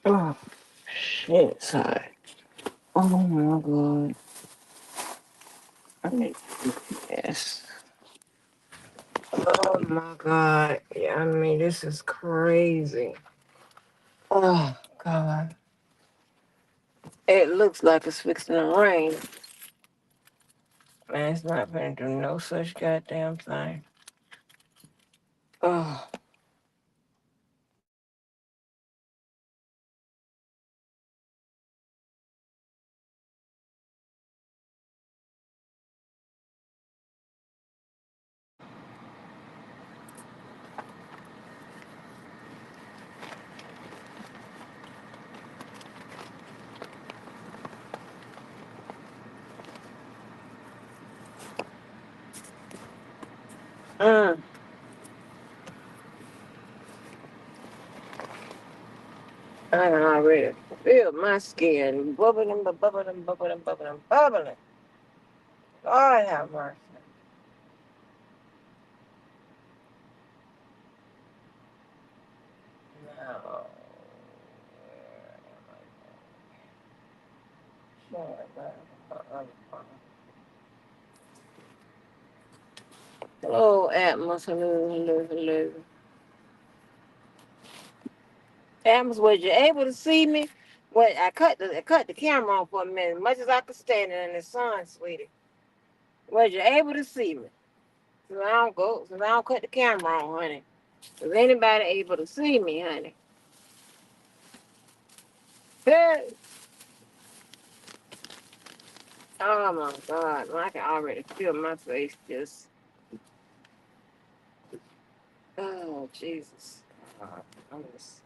Oh, shit, sorry. Oh my god. I need to do this. Oh my god. Yeah, I mean, this is crazy. Oh god. It looks like it's fixing to rain. Man, it's not gonna do no such goddamn thing. Oh. Mm. I can already feel my skin bubbling, bubbling, bubbling, bubbling, bubbling. Lord have mercy. No. Hello, Atmos. Hello, hello, hello. Atmos, was you able to see me? Well, I cut the camera on for a minute, much as I could stand it in the sun, sweetie. Was you able to see me? Since I don't cut the camera on, honey. Was anybody able to see me, honey? Hey. Oh my God, I can already feel my face just. Oh Jesus. I'm just.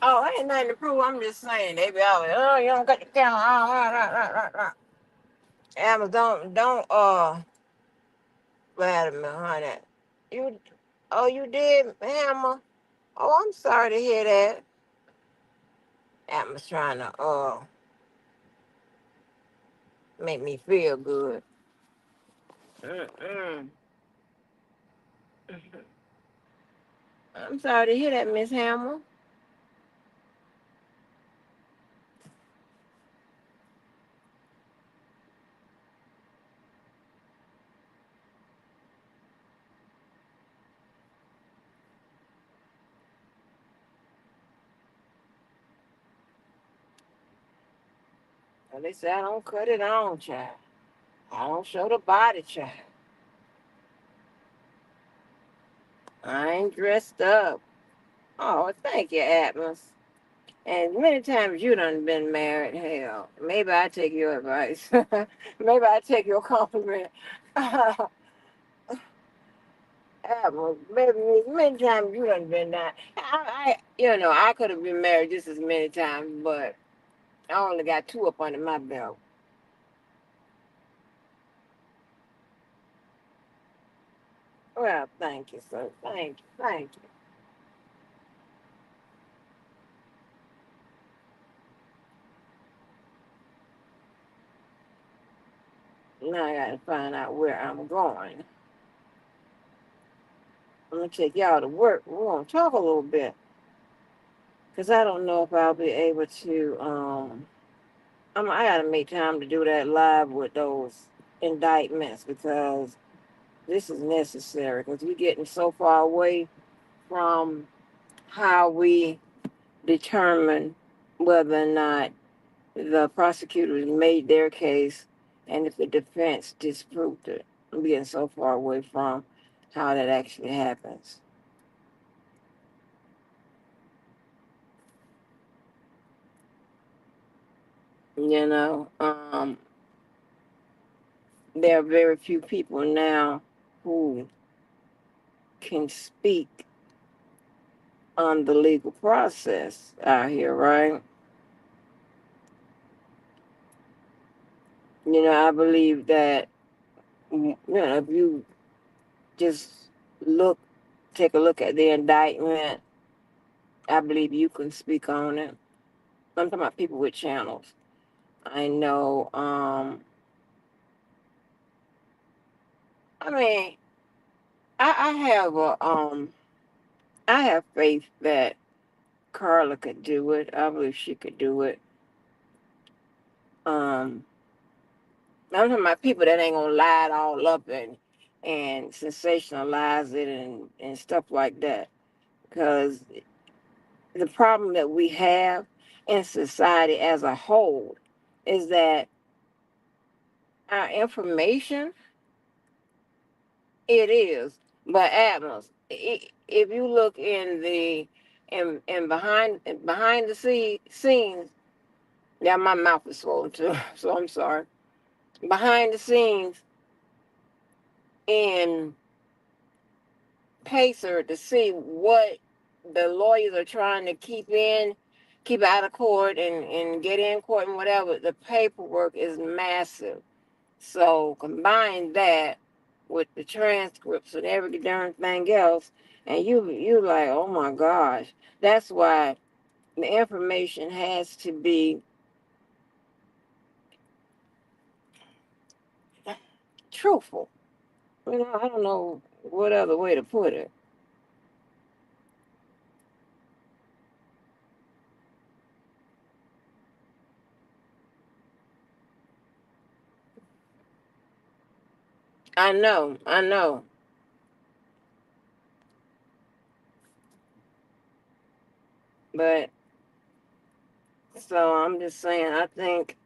Oh, ain't nothing to prove. I'm just saying. They be always, oh, you don't cut the camera. Amazon, don't, wait a minute, honey. You, oh, you did, Hammer? Oh, I'm sorry to hear that. Hammer's trying to, make me feel good. Mm-mm. I'm sorry to hear that, Miss Hammer. Well, they say I don't cut it on, child. I don't show the body, child. I ain't dressed up. Oh, thank you, Atmos. And many times you done been married. Hell, maybe I take your advice. Maybe I take your compliment. Atmos, maybe many times you done been that. I could have been married just as many times, but I only got two up under my belt. Well, thank you, sir. Thank you. Thank you. Now I gotta find out where I'm going. I'm gonna take y'all to work. We're gonna talk a little bit. Cause I don't know if I'll be able to I gotta make time to do that live with those indictments because this is necessary because we're getting so far away from how we determine whether or not the prosecutors made their case and if the defense disproved it. We're getting so far away from how that actually happens. You know, there are very few people now who can speak on the legal process out here, right? I believe that, if you just look, take a look at the indictment, I believe you can speak on it. I'm talking about people with channels. I know, I mean, I have I have faith that Carla could do it. I believe she could do it. Um, I'm talking about people that ain't gonna lie it all up and sensationalize it and stuff like that. Because the problem that we have in society as a whole is that our information, it is, but Atmos, if you look in in behind the scenes, yeah, my mouth is swollen too, so I'm sorry. Behind the scenes in Pacer to see what the lawyers are trying to keep out of court and get in court and whatever, the paperwork is massive. So combine that with the transcripts and every darn thing else, and you like, oh my gosh. That's why the information has to be truthful. I don't know what other way to put it. I know. But so I'm just saying, I think,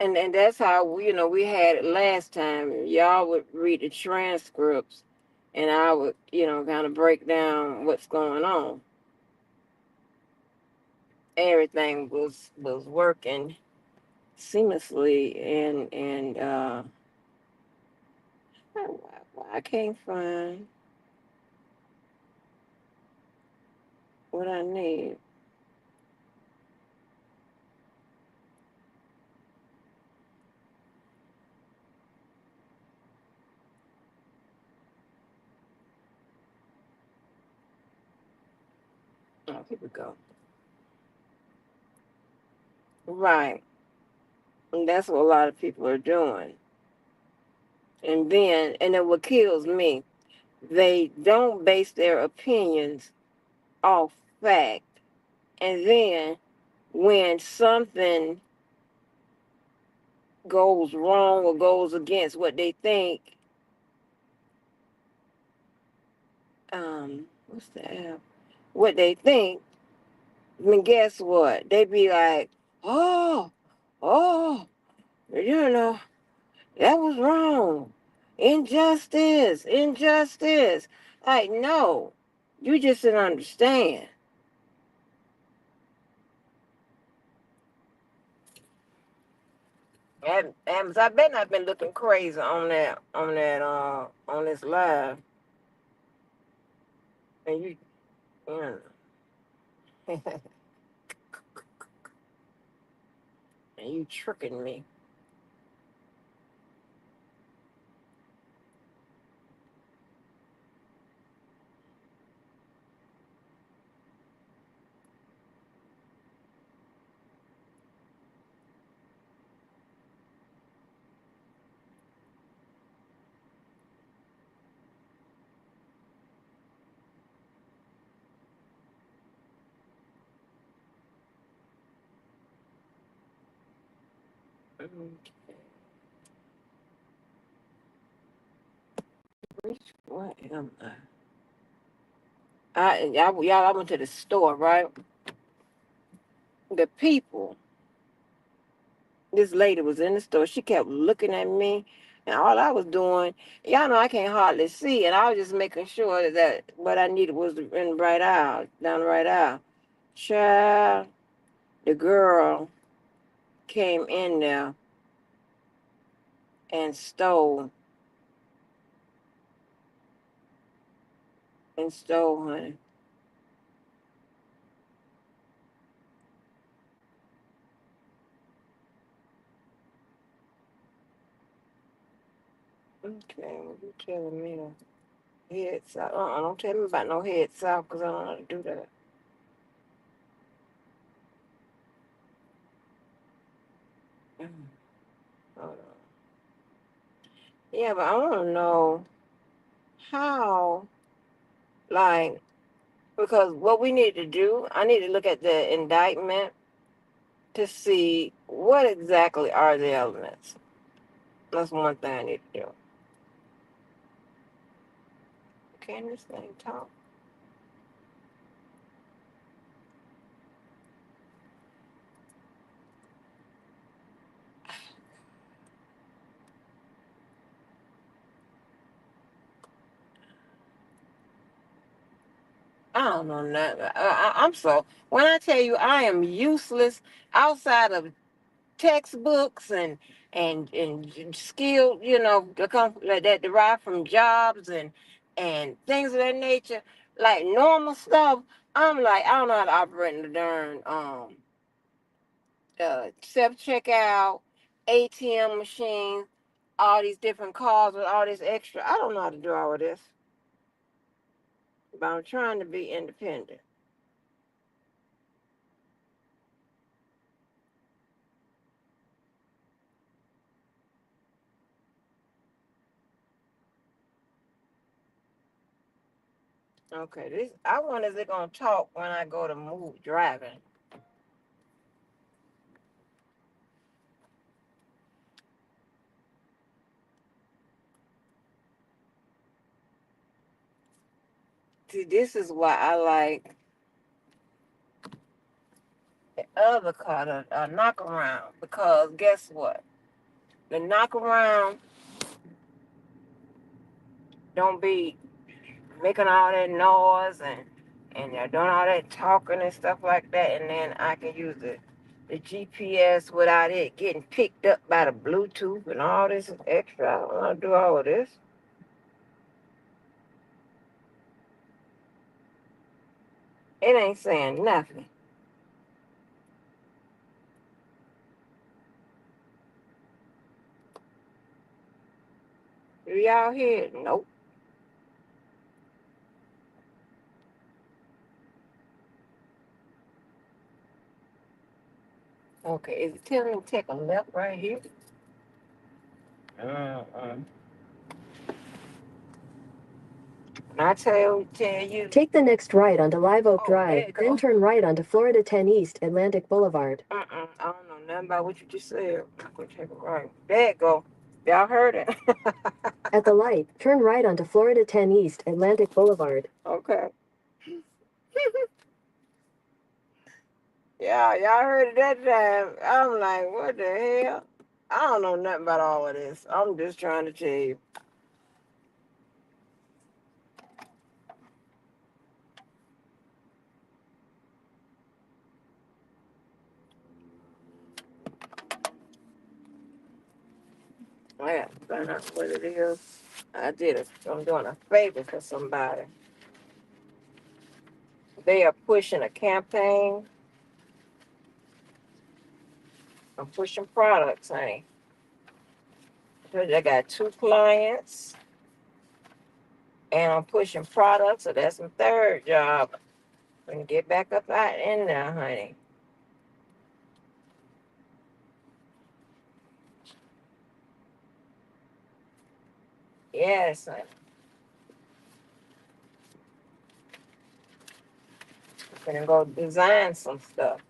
and that's how we had it last time. Y'all would read the transcripts, and I would kind of break down what's going on. Everything was working seamlessly, and I can't find what I need. Oh, here we go. Right, and that's what a lot of people are doing. And then what kills me, they don't base their opinions off fact. And then when something goes wrong or goes against what they think, what's the app? What they think, I mean, guess what? They be like, oh, oh, you know, that was wrong. Injustice, injustice. Like, no, you just didn't understand. And I bet I've been looking crazy on this live. And you know, and you tricking me. Okay, what am I? Y'all, I went to the store, right? The people, this lady was in the store. She kept looking at me, and all I was doing, y'all know I can't hardly see, and I was just making sure that what I needed was in the right aisle, down the right aisle. Child, the girl came in there and stole, honey. Okay, you telling me to head south. Don't tell me about no head south because I don't know how to do that. Mm, hold on. Yeah, but I want to know how, like, because what we need to do, I need to look at the indictment to see what exactly are the elements. That's one thing I need to do. Can this thing talk? I don't know nothing. I'm so, when I tell you I am useless outside of textbooks and skill, that derive from jobs and things of that nature, like normal stuff. I'm like, I don't know how to operate in the darn self checkout, ATM machines, all these different cars with all this extra. I don't know how to do all of this, but I'm trying to be independent. Okay, this I wonder is it gonna talk when I go to move driving? See, this is why I like the other car, the knock around, because guess what? The knock around don't be making all that noise and they're doing all that talking and stuff like that, and then I can use the GPS without it getting picked up by the Bluetooth and all this extra. I don't want to do all of this. It ain't saying nothing. Do y'all hear it? Nope. Okay, is it telling me to take a left right here? Uh-uh. And I tell you. Take the next right onto Live Oak Oh, there Drive, you then go. turn right onto Florida 10 East Atlantic Boulevard. I don't know nothing about what you just said. I'm gonna take it right. There you go. Y'all heard it. At the light, turn right onto Florida 10 East Atlantic Boulevard. Okay. Yeah, y'all heard it that time. I'm like, what the hell? I don't know nothing about all of this. I'm just trying to tell you. I got to find out what it is. I'm doing a favor for somebody. They are pushing a campaign. I'm pushing products, honey. I got two clients, and I'm pushing products, so that's my third job. And get back up out in there, honey. Yes, honey. I'm gonna go design some stuff.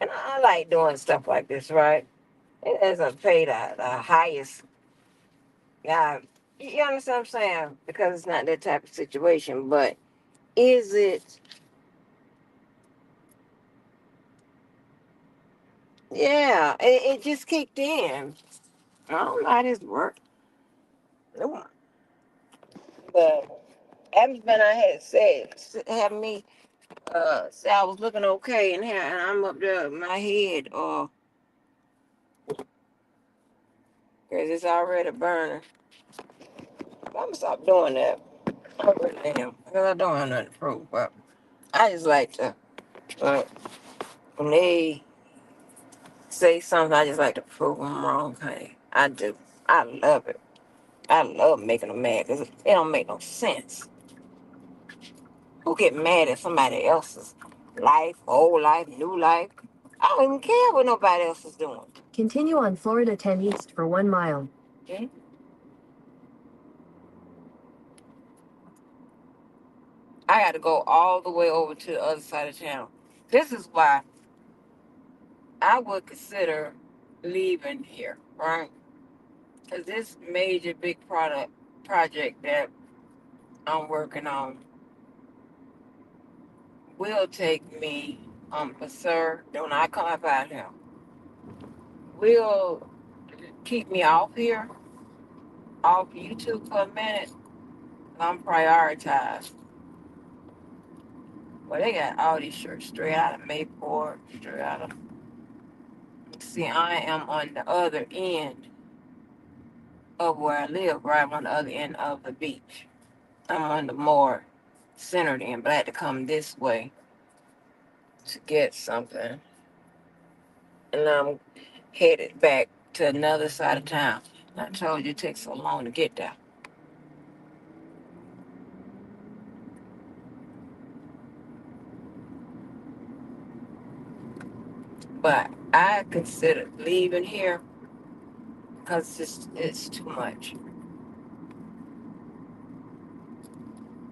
And I like doing stuff like this, right? It doesn't pay the highest. Yeah, you understand what I'm saying? Because it's not that type of situation. But is it? Yeah, it just kicked in. I don't know how this work. No. But haven't been I had said have me say I was looking okay in here, and I'm up there my head because it's already burning. I'm gonna stop doing that. I really am because I don't have nothing to prove. But I just like to like when they say something, I just like to prove them wrong, honey. I do. I love it. I love making them mad because it don't make no sense. Who get mad at somebody else's life, old life, new life? I don't even care what nobody else is doing. Continue on Florida 10 East for 1 mile. Hmm? I got to go all the way over to the other side of town. This is why I would consider leaving here, right? Because this major big project that I'm working on will take me, but sir, do not come up out here. Will keep me off here, off YouTube for a minute. I'm prioritized. Well, they got all these shirts straight out of Mayport, straight out of. See, I am on the other end of where I live, right? I'm on the other end of the beach. I'm on the more centered end, but I had to come this way to get something. And I'm headed back to another side of town. I told you it takes so long to get there. But I considered leaving here because it's too much.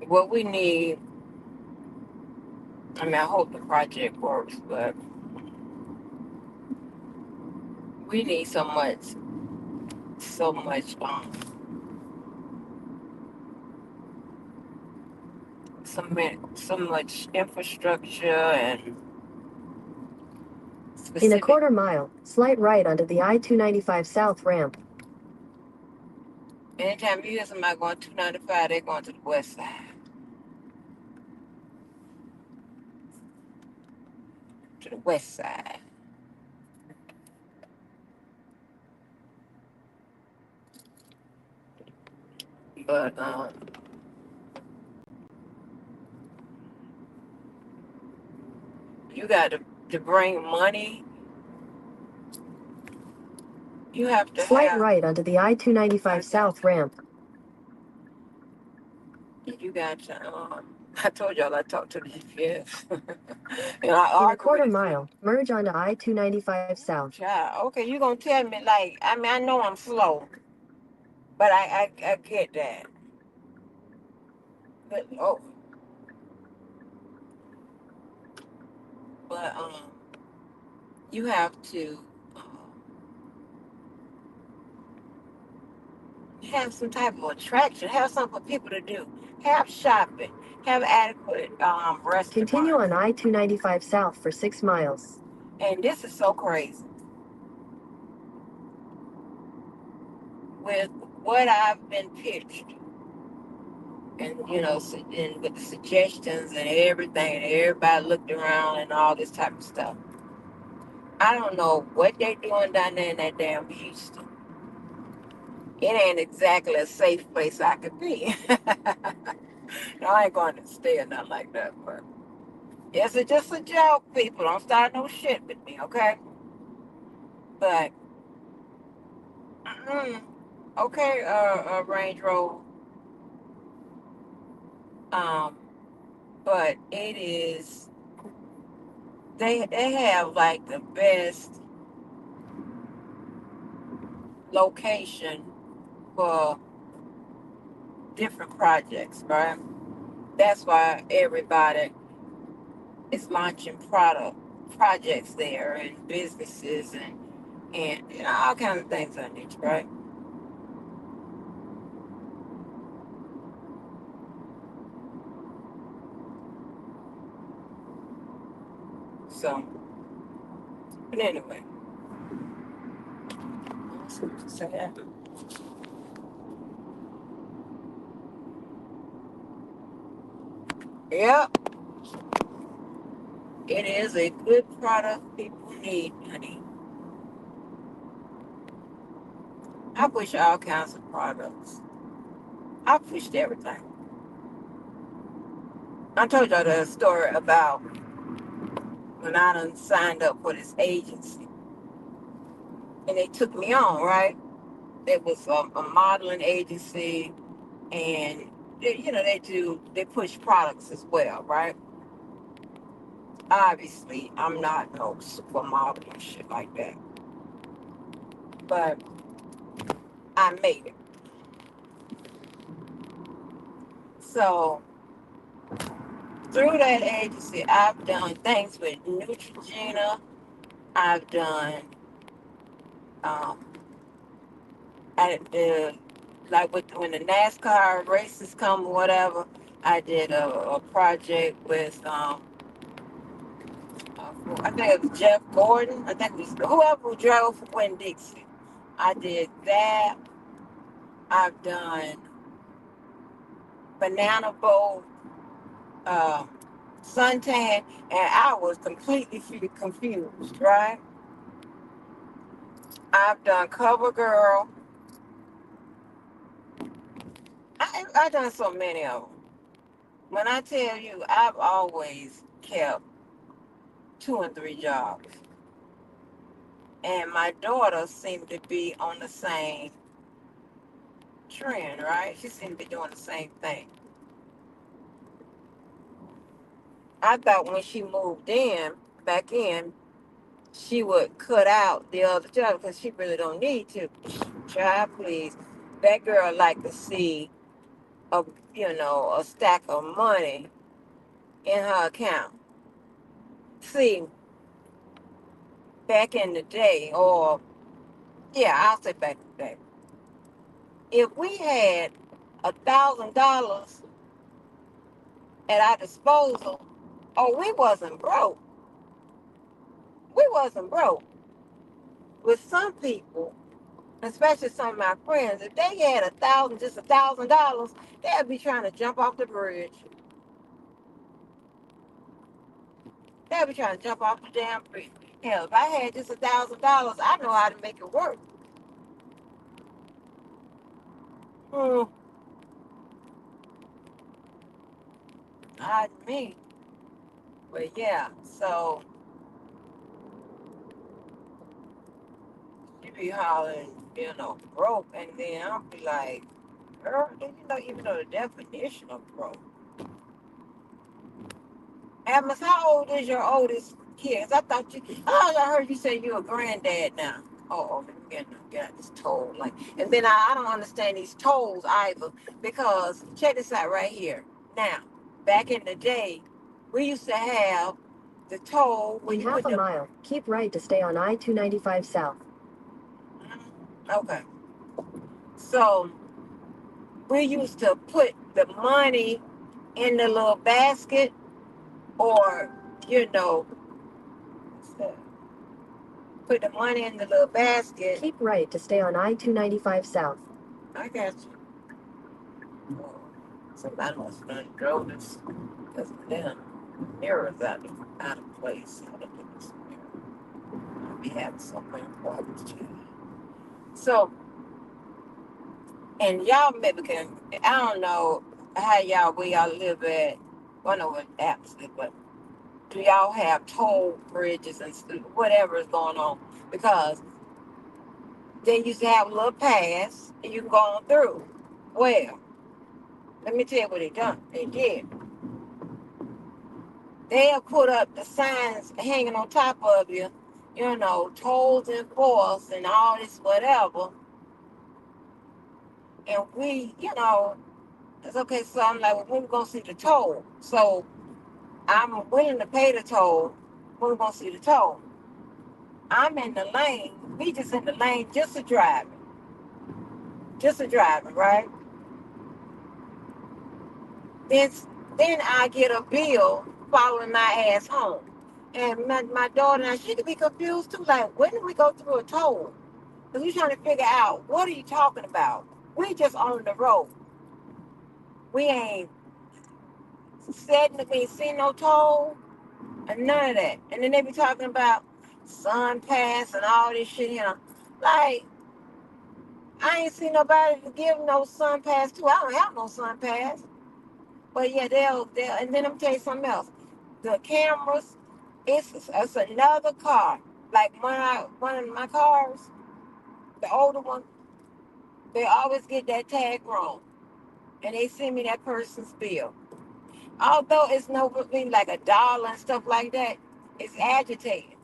What we need, I mean, I hope the project works, but we need so much, so much infrastructure and In a specific. 1/4 mile, slight right onto the I-295 South ramp. Anytime you hear somebody going 295, they're going to the west side. To the west side. But you got to bring money. You have to Slight have. right onto the I-295 South ramp. You got to. I told y'all I talked to the GPS. I In a argue with 1/4 it. mile, merge onto I-295 South. Child, okay, you gonna tell me like? I mean, I know I'm slow, but I get that. But but you have to have some type of attraction. Have something for people to do. Have shopping. Have adequate Continue on restaurants. I-295 South for 6 miles. And this is so crazy. With what I've been pitched, and and with the suggestions and everything, and everybody looked around and all this type of stuff. I don't know what they're doing down there in that damn Houston. It ain't exactly a safe place I could be. No, I ain't going to stay or nothing like that, but it's just a joke, people. Don't start no shit with me, okay? But, okay, Range Rover. Um, but it is, they have like the best location for different projects, right? That's why everybody is launching projects there and businesses and all kinds of things on it, right? So, but anyway, so yeah, it is a good product people need, honey. I push all kinds of products. I pushed everything. I told y'all the story about when I done signed up for this agency and they took me on, right? It was a modeling agency, and they push products as well, right? Obviously, I'm not no supermodel and shit like that, but I made it. So through that agency, I've done things with Neutrogena. I've done, um, like when the NASCAR races come or whatever. I did a project with, I think it was Jeff Gordon. I think it was whoever drove for Winn Dixie. I did that. I've done banana boat, uh, suntan, and I was completely confused, right? I've done CoverGirl. I've done so many of them. When I tell you, I've always kept 2 and 3 jobs. And my daughter seemed to be on the same trend, right? She seemed to be doing the same thing. I thought when she moved back in, she would cut out the other job because she really don't need to. Child, please. That girl like to see a a stack of money in her account. See, back in the day, or yeah, I'll say back in the day, if we had $1,000 at our disposal, oh, we wasn't broke. We wasn't broke. With some people, especially some of my friends, if they had just $1,000, they'd be trying to jump off the bridge. They'd be trying to jump off the damn bridge. Hell, if I had just $1,000, I know how to make it work. Hmm, not me. But yeah, so you be hollering, broke, and then I'll be like, girl, do you know even know the definition of broke? Amos, how old is your oldest kids? I heard you say you're a granddad now. Oh, let me get this toll. Like, and then I don't understand these tolls either because check this out right here. Now, back in the day, we used to have the toll when In you half put a the. mile, keep right to stay on I-295 South. Okay, so we used to put the money in the little basket, or you know, put the money in the little basket. Keep right to stay on I-295 South. I got you. Somebody must have drove this because then mirrors out of place. How to put this mirror? We have so many problems, too. So, and y'all maybe can, I don't know where y'all live at. I know what apps, but do y'all have toll bridges and whatever is going on? Because they used to have a little pass and you can go on through. Well, let me tell you what they done. They did. They'll put up the signs hanging on top of you, tolls enforced and all this whatever. And it's okay. So I'm like, well, when we gonna see the toll? So I'm willing to pay the toll when we gonna see the toll. I'm in the lane. We just in the lane just a driving, right? Then then I get a bill following my ass home. And my daughter and she could be confused too. Like, when do we go through a toll? Because we're trying to figure out, what are you talking about? We just on the road. We ain't we ain't seen no toll and none of that. And then they be talking about sun pass and all this shit. Like, I ain't seen nobody to give no sun pass to. I don't have no sun pass. But yeah, they'll and then I'm tell you something else. The cameras, it's another car. Like one of my cars, the older one, They always get that tag wrong, and they send me that person's bill. Although it's no really like $1 and stuff like that, it's agitating.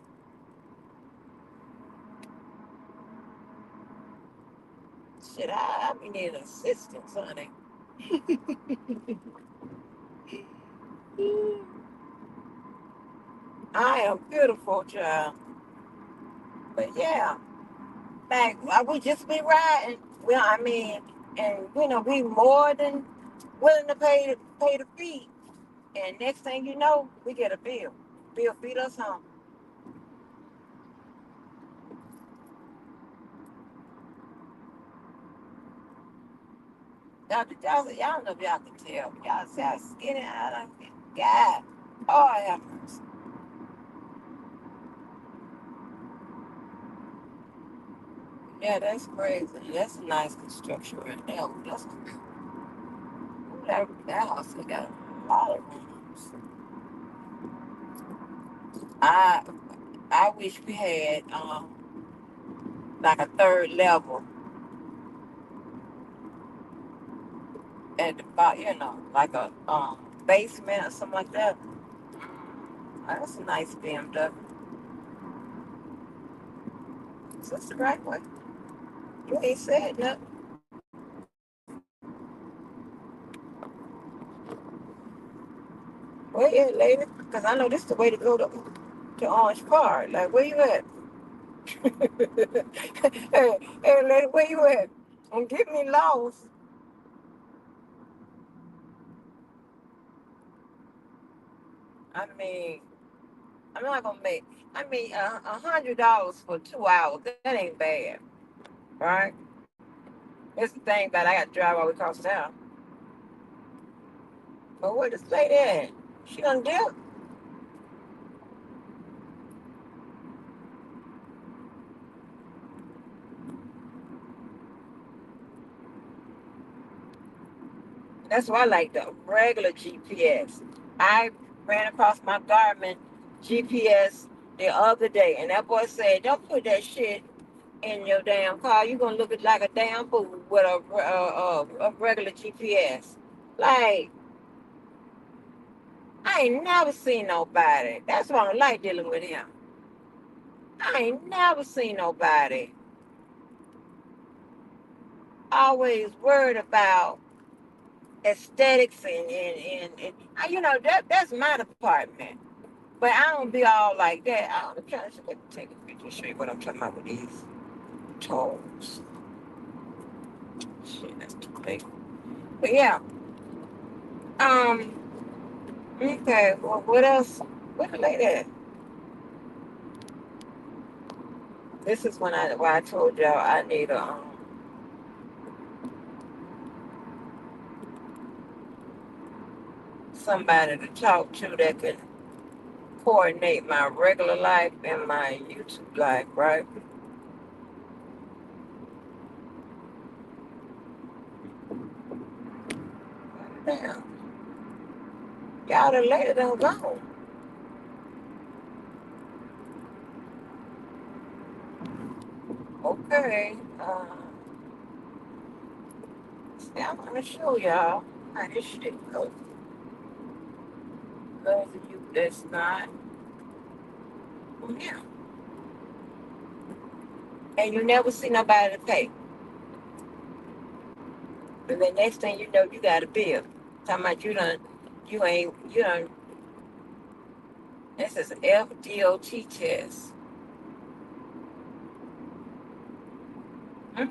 Shit, I be needing assistance, honey. I am beautiful, child. But yeah, like we just be riding. Well, I mean, and we more than willing to pay the fee. And next thing you know, we get a bill. Bill feed us home. Y'all know if y'all can tell. Y'all see how skinny I done God. Oh, I have mercy. Yeah, that's crazy. That's a nice construction right there. That's that house has got a lot of rooms. I I wish we had like a third level at the bottom, like a basement or something like that. That's a nice BMW. So that's the right way. You ain't said nothing. Where you at, lady? Because I know this is the way to go to Orange Park. Like, where you at? Hey, lady, where you at? Don't get me lost. I mean, I'm not gonna make. I mean, $100 for 2 hours. That ain't bad, right? That's the thing about I got to drive all the way across town. But where this lady at? She done dip. That's why I like the regular GPS. I ran across my Garmin GPS the other day, and that boy said, "Don't put that shit in your damn car. You gonna look like a damn fool with a regular GPS." Like, I ain't never seen nobody. That's why I don't like dealing with him. I ain't never seen nobody always worried about aesthetics and that's my department. But I don't be all like that. I'm trying to take a picture, show you what I'm talking about with these toes. Shit, that's too late. But yeah, um, okay. Well, what else? What the lady at? This is why I told y'all I need somebody to talk to that could coordinate my regular life and my YouTube life, right? Damn, y'all the lady done gone. Okay. See, I'm gonna show y'all how this shit goes. Those of you that's not, well, yeah. And you never see nobody to pay. And the next thing you know, you got a bill. Talking about you done, this is FDOT test. Hmm?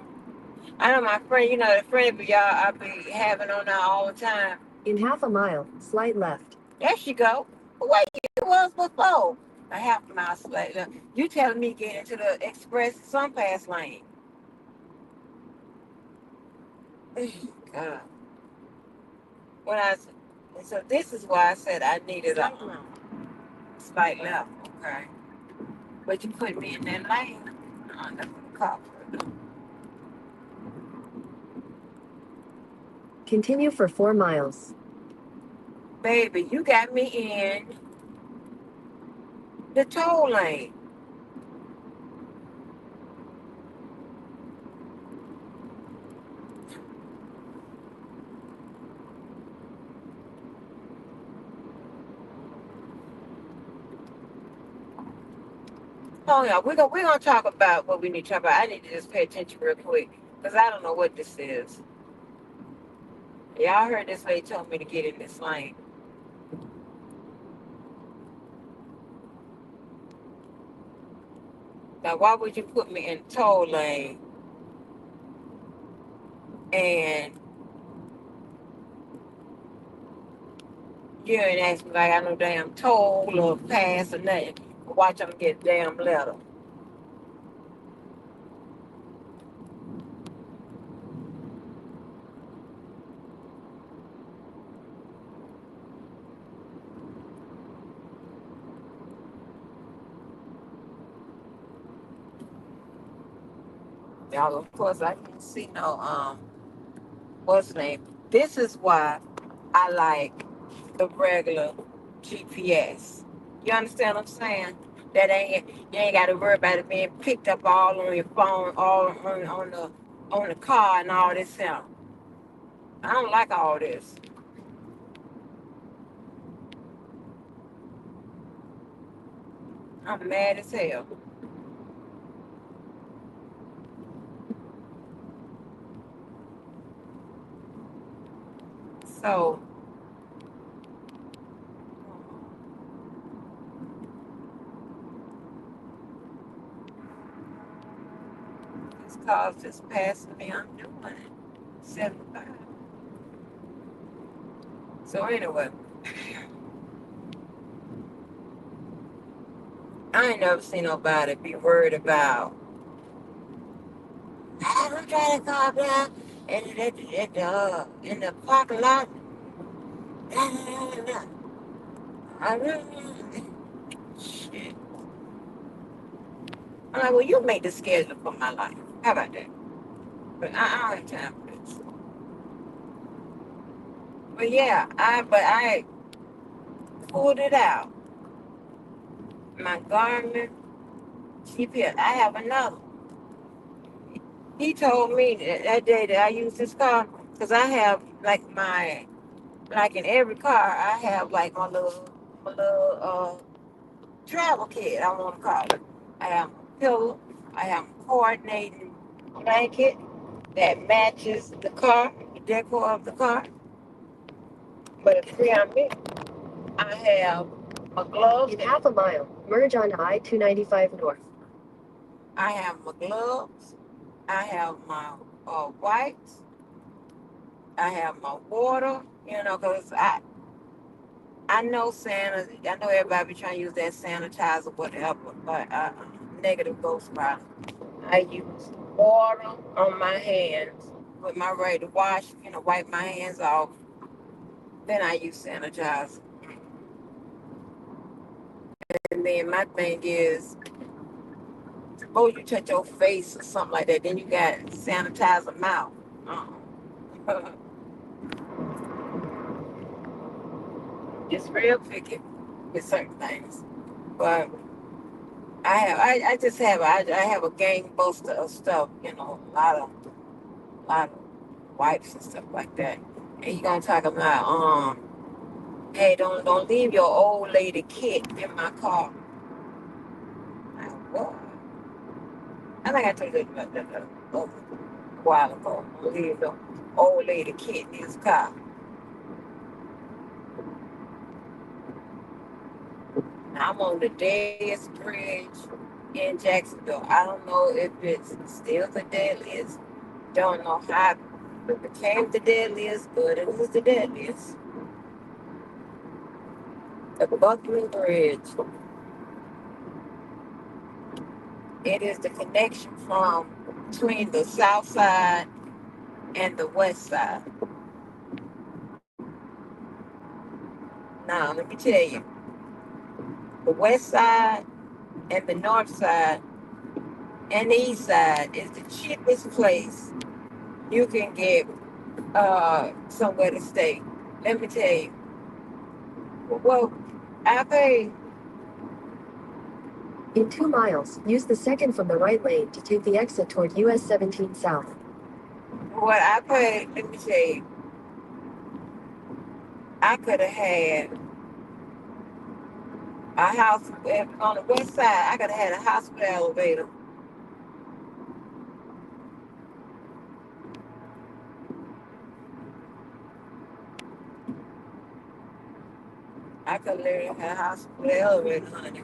I know my friend, the friend of y'all I be having on there all the time. In half a mile, slight left. There she go. Where you was before? A half a mile later. You telling me get into the express sun pass lane. God. When I so this is why I said I needed a slight left. Okay. But you put me in that lane. That's the cop. Continue for 4 miles. Baby, you got me in the toll lane. Oh yeah, we're gonna talk about what we need to talk about. I need to just pay attention real quick because I don't know what this is. Y'all heard this lady told me to get in this lane. Now, why would you put me in toll lane and you ain't ask me like I no damn toll or pass or nothing? Watch them get a damn letter. Y'all, of course, I didn't see no what's the name. This is why I like the regular GPS. You understand what I'm saying? That ain't you ain't got to worry about it being picked up all on your phone, all on the car and all this stuff. I don't like all this. I'm mad as hell. So this car's just passing me. I'm doing it. 75. So anyway, I ain't never seen nobody be worried about. I'm trying to calm down and in the parking lot. I really, shit. I'm like, well, you make the schedule for my life. How about that? But I don't have time for this. But yeah, I pulled it out. My Garmin GPS. I have another. He told me that day that I used this car because I have like in every car I have like my little travel kit. I want to call it. I have a pillow. I have a coordinating blanket that matches the car, the decor of the car. But it's free on me. I have my gloves. In half a mile, merge on I-295 North. I have my gloves. I have my wipes. I have my water. You know, cause I know Santa. I know everybody be trying to use that sanitizer, whatever. But negative ghost product. I use water on my hands with my right to wash. You know, wipe my hands off. Then I use sanitizer. And then my thing is, suppose you touch your face or something like that, then you got sanitizer mouth. Uh-uh. Just real picky with certain things. But I just have I have a gangbuster of stuff, you know, a lot of wipes and stuff like that. And you gonna talk about hey, don't leave your old lady kit in my car. Like, what? I think I told you about that a while ago. Don't leave the old lady kit in his car. I'm on the deadest bridge in Jacksonville. I don't know if it's still the deadliest. Don't know how it became the deadliest, but it was the deadliest. The Buckman Bridge. It is the connection from between the south side and the west side. Now, let me tell you, the west side and the north side and the east side is the cheapest place you can get somewhere to stay. Let me tell you. Well, I pay. In 2 miles, use the second from the right lane to take the exit toward US 17 South. What I paid, let me tell you, I could have had A house on the west side. I could have had a house with an elevator. I could literally have a house with an elevator, honey.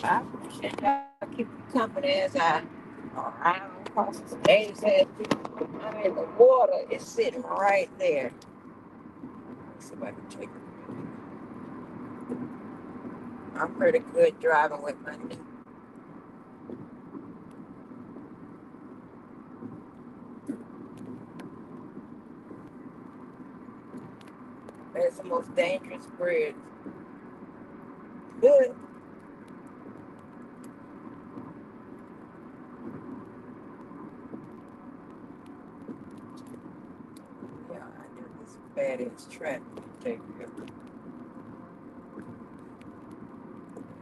I appreciate y'all keep me company as I around across the stage. I mean, the water is sitting right there. Let's see if I can take it. I'm pretty good driving with my knee. It's the most dangerous bridge. Good. Yeah, I knew this bad ass traffic to take care of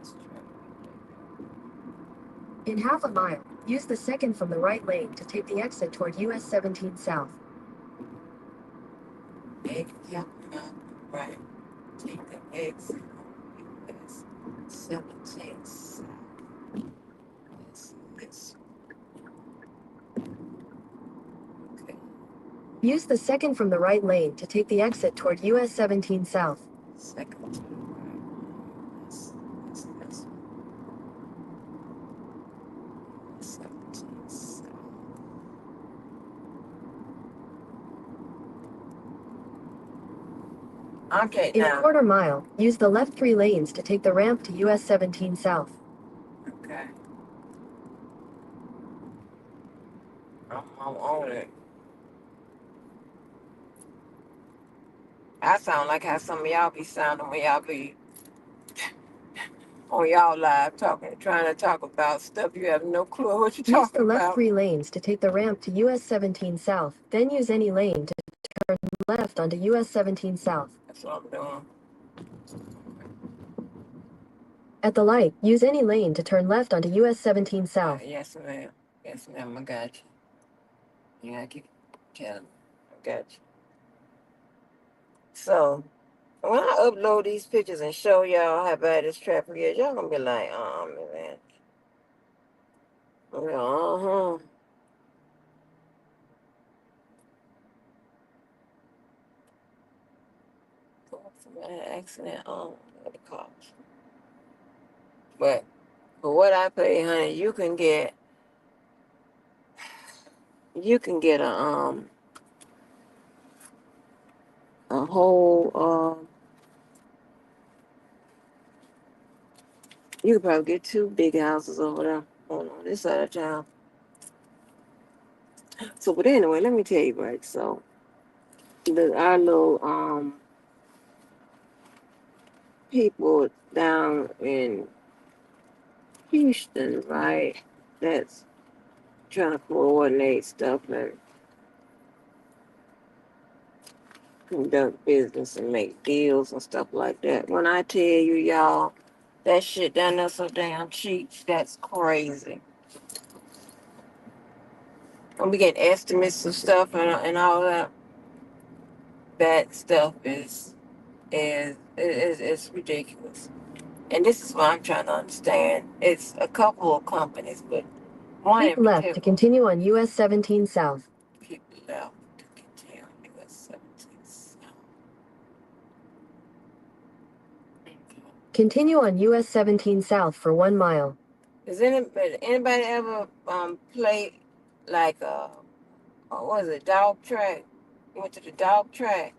this traffic. In half a mile, use the second from the right lane to take the exit toward US 17 South. Egg, yeah, right. Take the exit on US 17 South. This. Okay. Use the second from the right lane to take the exit toward US 17 South. Second to the right. This. 17 South. Okay, In a now. quarter mile, use the left 3 lanes to take the ramp to US 17 South. Okay. I'm on it. I sound like how some of y'all be sounding when y'all be on y'all live trying to talk about stuff you have no clue what you're Use the talking left about. 3 lanes to take the ramp to US 17 South, then use any lane to turn left onto US 17 South. That's what I'm doing. At the light, use any lane to turn left onto US 17 South. Yes, ma'am. Yes, ma'am. I got you. Yeah, I keep telling you. I got you. So, when I upload these pictures and show y'all how bad this traffic is, y'all gonna be like, man. Uh-huh. Somebody had an accident at the cops. But for what I pay, honey, you can get a whole you could probably get 2 big houses over there on this side of town. So, but anyway, let me tell you, right? So, our little people down in Houston, right? That's trying to coordinate stuff and conduct business and make deals and stuff like that. When I tell you, y'all, that shit down there so damn cheap, that's crazy. And we get estimates of stuff and all that. That stuff is ridiculous. And this is what I'm trying to understand. It's a couple of companies, but one Keep in left to particular. continue on US 17 South. Keep left to continue on US 17 South. Continue on US 17 South for 1 mile. Does anybody ever play like what was it, dog track? You went to the dog track.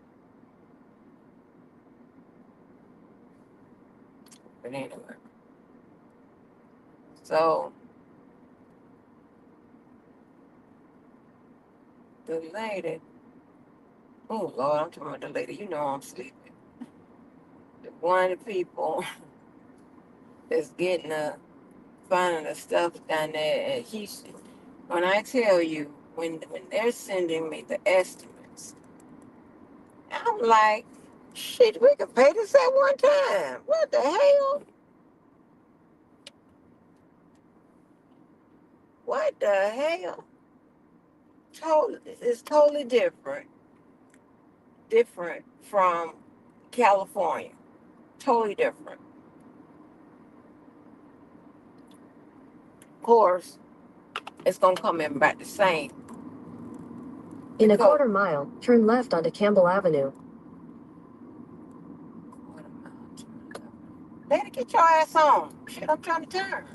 But anyway. So the lady, oh Lord, I'm talking about the lady, you know I'm sleeping. One of the people that's getting finding the stuff down there at Houston. When I tell you, when they're sending me the estimates, I'm like, shit, we could pay this at one time. What the hell? What the hell? It's totally different from California. Totally different. Of course, it's gonna come in about the same. In a quarter mile, turn left onto Campbell Avenue. Better get your ass on. Shit, I'm trying to turn.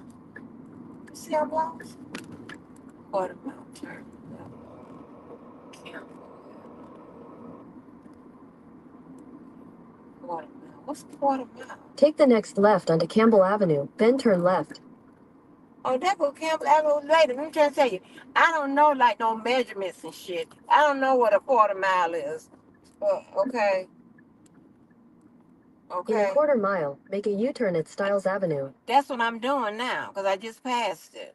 See how lost? Quarter mile turn. Campbell. Quarter mile. What's quarter mile? Take the next left onto Campbell Avenue, then turn left. Oh, that go Campbell Avenue later. Let me try to tell you. I don't know like no measurements and shit. I don't know what a quarter mile is. Okay. In a Okay. quarter mile, make a U-turn at Stiles Avenue. That's what I'm doing now, because I just passed it.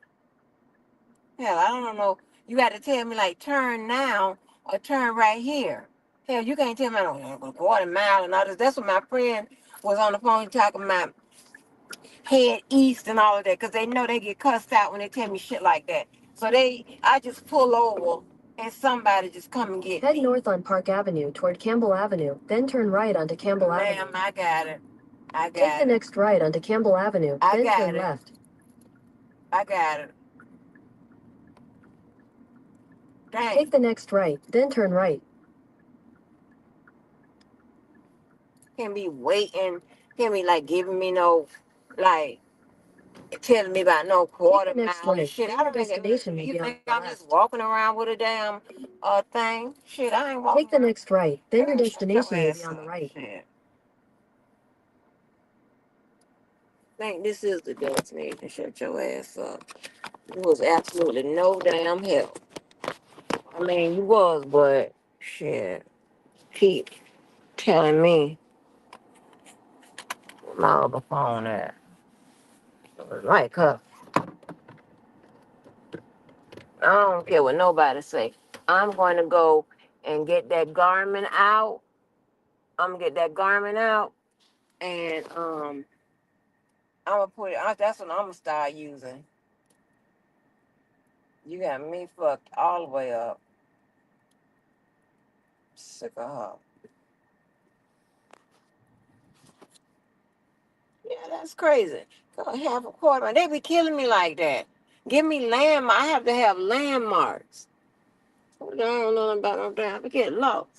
Hell, I don't know. You got to tell me like turn now or turn right here. Hell, you can't tell me I don't go quarter mile and all this. That's what my friend was on the phone talking about head east and all of that, because they know they get cussed out when they tell me shit like that. So I just pull over and somebody just come and get Head me. north on Park Avenue toward Campbell Avenue, then turn right onto Campbell Avenue. Ma'am, I got it. Take the next right onto Campbell Avenue, then turn left. I got it. Dang. Take the next right, then turn right. Can't be waiting. Can't be like giving me no, like, telling me about no quarter Take the next mile and right, shit. then I your don't think destination may you be on think the I'm just left. walking around with a damn thing. Shit, I ain't walking Take the around. next right, then your Girl, shut destination your may ass be on the up. right. Shit. Think this is the destination. Shut your ass up. You was absolutely no damn help. I mean, you was, but shit. Keep telling me where my other phone at. It was like her. I don't care what nobody say. I'm going to go and get that garment out. I'm gonna get that garment out, and I'm gonna put it. That's what I'm gonna start using. You got me fucked all the way up. Sick of her. Yeah, that's crazy. Go half a quarter. They be killing me like that. Give me I have to have landmarks. I don't know nothing about no damn. I get lost.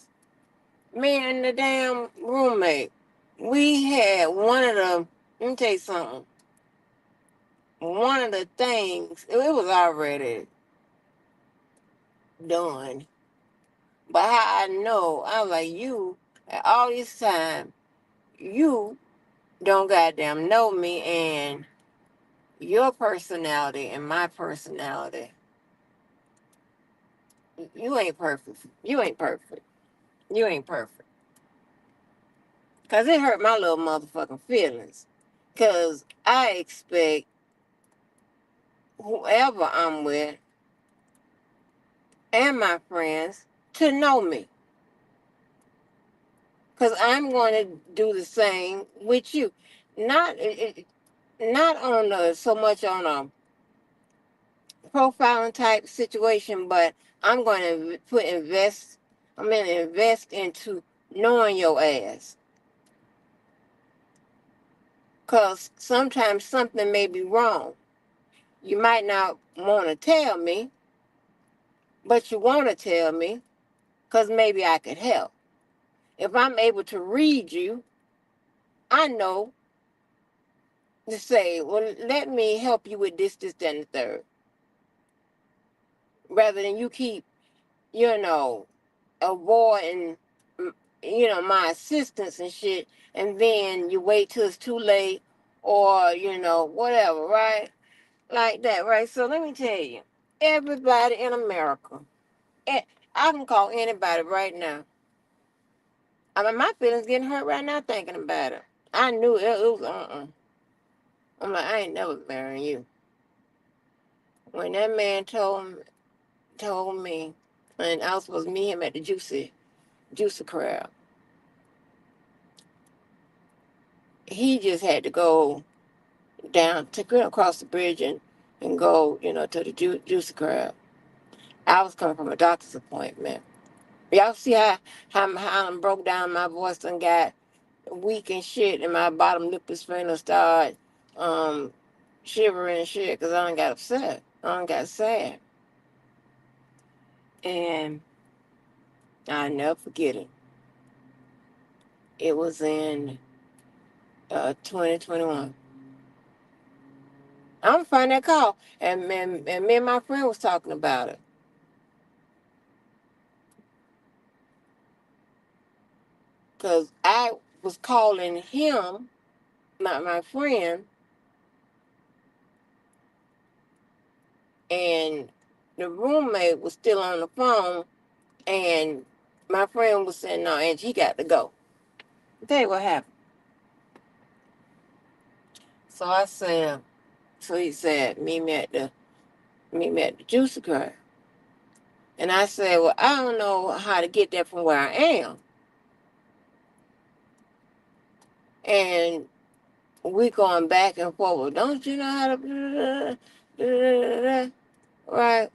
Me and the damn roommate, we had one of the. Let me tell you something. One of the things, it was already done. But how I know, I was like, you, all this time, you don't goddamn know me, and your personality and my personality, you ain't perfect. You ain't perfect. You ain't perfect. Because it hurt my little motherfucking feelings. Because I expect whoever I'm with and my friends to know me. Because I'm going to do the same with you. Not on so much on a profiling type situation, but I'm going to I'm going to invest into knowing your ass. Because sometimes something may be wrong. You might not want to tell me, but you want to tell me because maybe I could help. If I'm able to read you, I know to say, well, let me help you with this, that, and the third. Rather than you keep, you know, avoiding, my assistance and shit, and then you wait till it's too late, or whatever, right? Like that, right? So let me tell you, everybody in America, eh, I can call anybody right now. I mean, my feelings getting hurt right now thinking about it. I knew it was I'm like, I ain't never marrying you. When that man told me, and I was supposed to meet him at the juicy crowd, he just had to go down to go across the bridge and go, to the juicy crowd. I was coming from a doctor's appointment. Y'all see how I broke down, my voice and got weak and shit, and my bottom lip is finna start um shivering and shit because I done got upset. I done got sad. And I'll never forget it. It was in 2021. I'm gonna find that call. And me and my friend was talking about it. Because I was calling him, my friend, and the roommate was still on the phone, and my friend was saying, no, Angie, he got to go. I'll tell you what happened. So I said, so he said, meet me at the juicer car. And I said, well, I don't know how to get there from where I am. And we going back and forth. Don't you know how to right?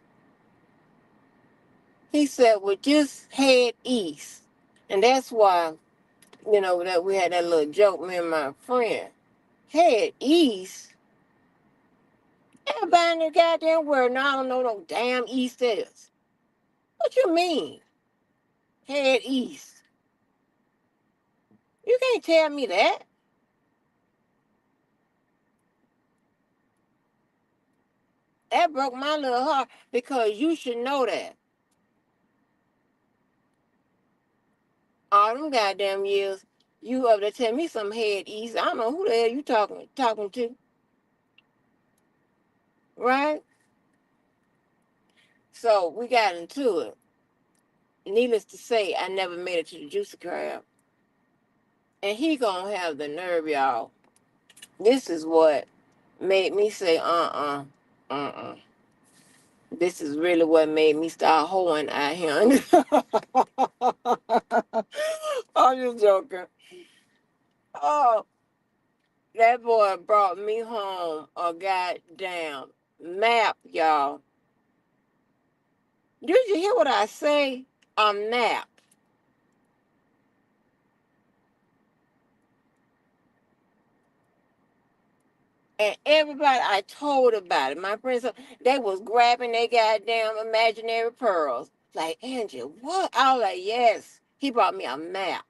He said, well, just head east. And that's why, that we had that little joke, me and my friend. Head east? Everybody in the goddamn world, now I don't know no damn east is. What you mean? Head east. You can't tell me that. That broke my little heart because you should know that. All them goddamn years, you up there tell me some head east. I don't know who the hell you talking to. Right? So we got into it. Needless to say, I never made it to the Juicy Crab. And he gonna have the nerve, y'all. This is what made me say, uh-uh. This is really what made me start hoeing out here. I'm just joking. Oh, that boy brought me home a goddamn map, y'all. Did you hear what I say? A map. And everybody I told about it, my friends, they was grabbing their goddamn imaginary pearls. Like, Angie, what? I was like, yes. He brought me a map.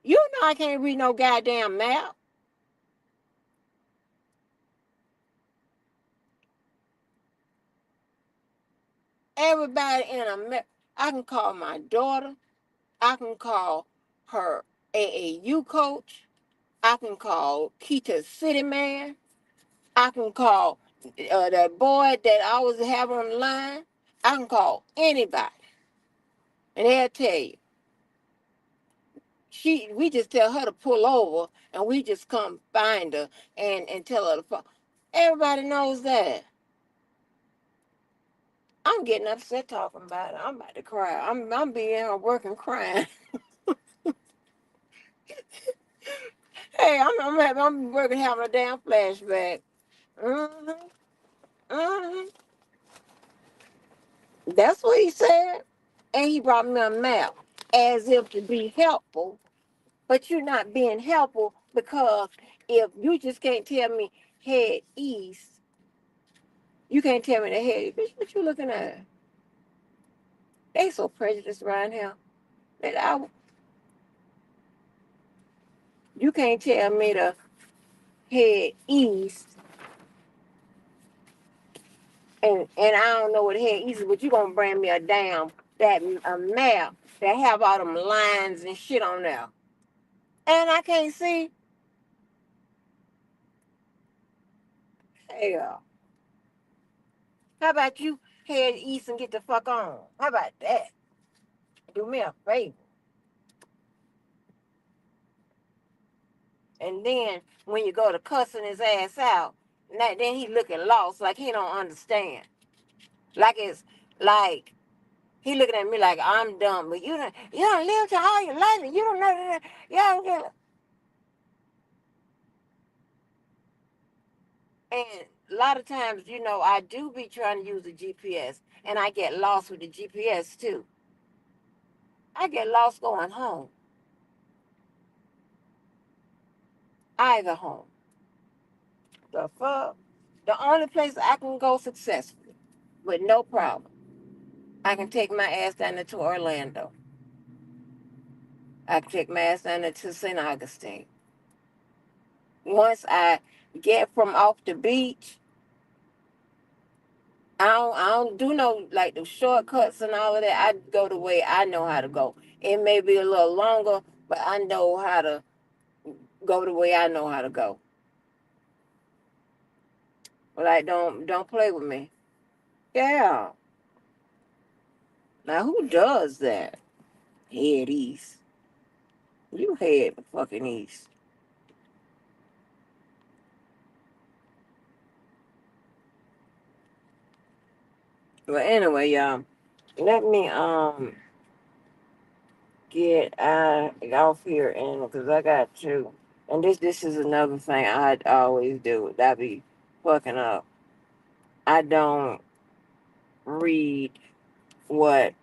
You know I can't read no goddamn map. Everybody in a map. I can call my daughter. I can call her AAU coach. I can call Keita City Man. I can call that boy that I always have on the line. I can call anybody. And they'll tell you. We just tell her to pull over and we just come find her and tell her to fuck. Everybody knows that. I'm getting upset talking about it. I'm about to cry. I'm being here working crying. Hey, I'm working having a damn flashback. Mm-hmm. Mm-hmm. That's what he said. And he brought me a map as if to be helpful. But you're not being helpful because if you just can't tell me head east, you can't tell me the head. Bitch, what you looking at? They so prejudiced around here that you can't tell me to head east and I don't know what head east is, but you gonna bring me a map that have all them lines and shit on there. And I can't see. Hell. How about you head east and get the fuck on? How about that? Do me a favor. And then when you go to cussing his ass out, then he looking lost, like he don't understand. Like it's like he looking at me like I'm dumb, but you don't live to all your life and you don't know that. Yeah, and a lot of times, I do be trying to use the GPS, and I get lost with the GPS too. I get lost going home, either home. The fuck? The only place I can go successfully with no problem, I can take my ass down there to Orlando. I can take my ass down there to St. Augustine. Once I get from off the beach, I don't do no like the shortcuts and all of that. I go the way I know how to go. It may be a little longer, but I know how to go the way I know how to go. Like don't play with me. Yeah. Now who does that? Head east. You head the fucking east. But anyway, y'all, let me get off here and because I got to. And this is another thing I always do. That be fucking up. I don't read what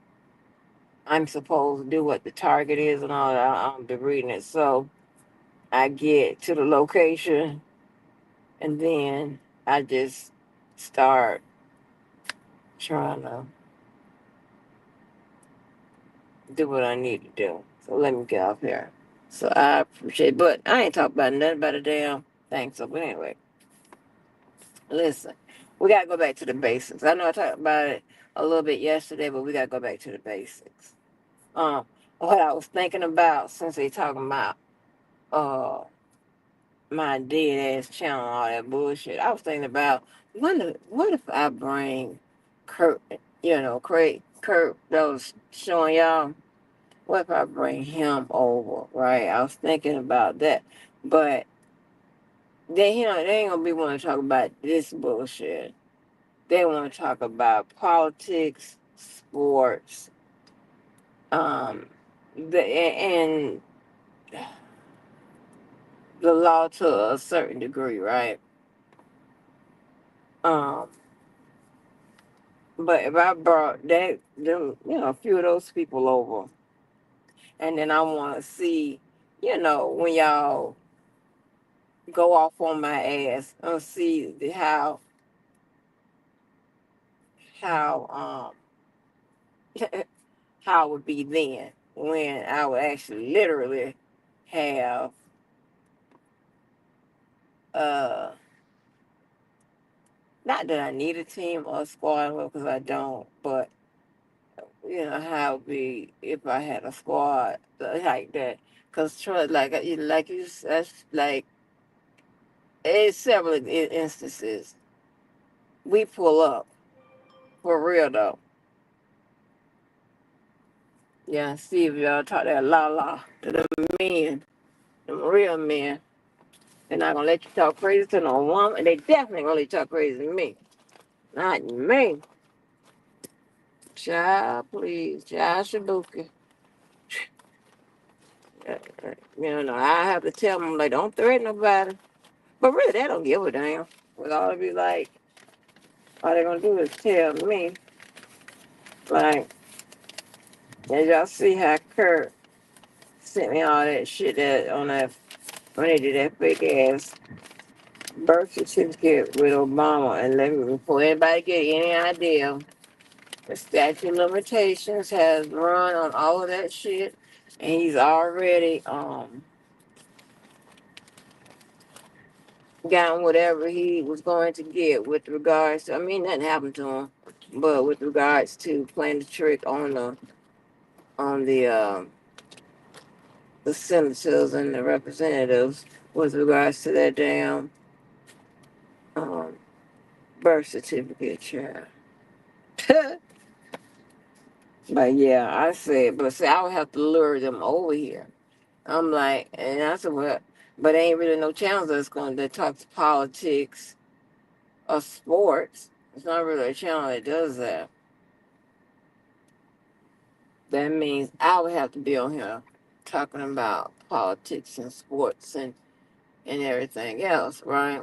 I'm supposed to do, what the target is, and all that. I'll be reading it. So I get to the location, and then I just start trying to do what I need to do. So let me get off here. So I appreciate, but I ain't talking about nothing but a damn thing. So, but anyway, listen, we gotta go back to the basics. I know I talked about it a little bit yesterday, but we gotta go back to the basics. Um, what I was thinking about since they talking about uh my dead ass channel and all that bullshit, I was thinking about what if I bring Kurt, Kurt that was showing y'all. What if I bring him over, right? I was thinking about that, but they ain't gonna be wanting to talk about this bullshit. They want to talk about politics, sports, and the law to a certain degree, right? Um, but if I brought a few of those people over, and then I want to see, when y'all go off on my ass, and see how how it would be then when I would actually literally have uh not that I need a team or a squad because I don't, but how it would be if I had a squad like that. Cause like you said, like it's several instances we pull up for real though. Yeah, see if y'all talk that la to the men, the real men. They're not gonna let you talk crazy to no woman. They definitely gonna let you talk crazy to me. Not me. Child, please. Child Shibuki. No, I have to tell them, like, don't threaten nobody. But really, they don't give a damn. What all be like, all they gonna do is tell me, like, as y'all see how Kurt sent me all that shit when they did that fake ass birth certificate with Obama, and let me, before anybody get any idea, the statute of limitations has run on all of that shit, and he's already gotten whatever he was going to get with regards to. I mean, nothing happened to him, but with regards to playing the trick on the senators and the representatives with regards to that damn um, birth certificate, child. But yeah, I said, but see, I would have to lure them over here. I'm like, and I said, well, but ain't really no channel that's going to talk to politics or sports. It's not really a channel that does that. That means I would have to be on here talking about politics and sports and everything else, right?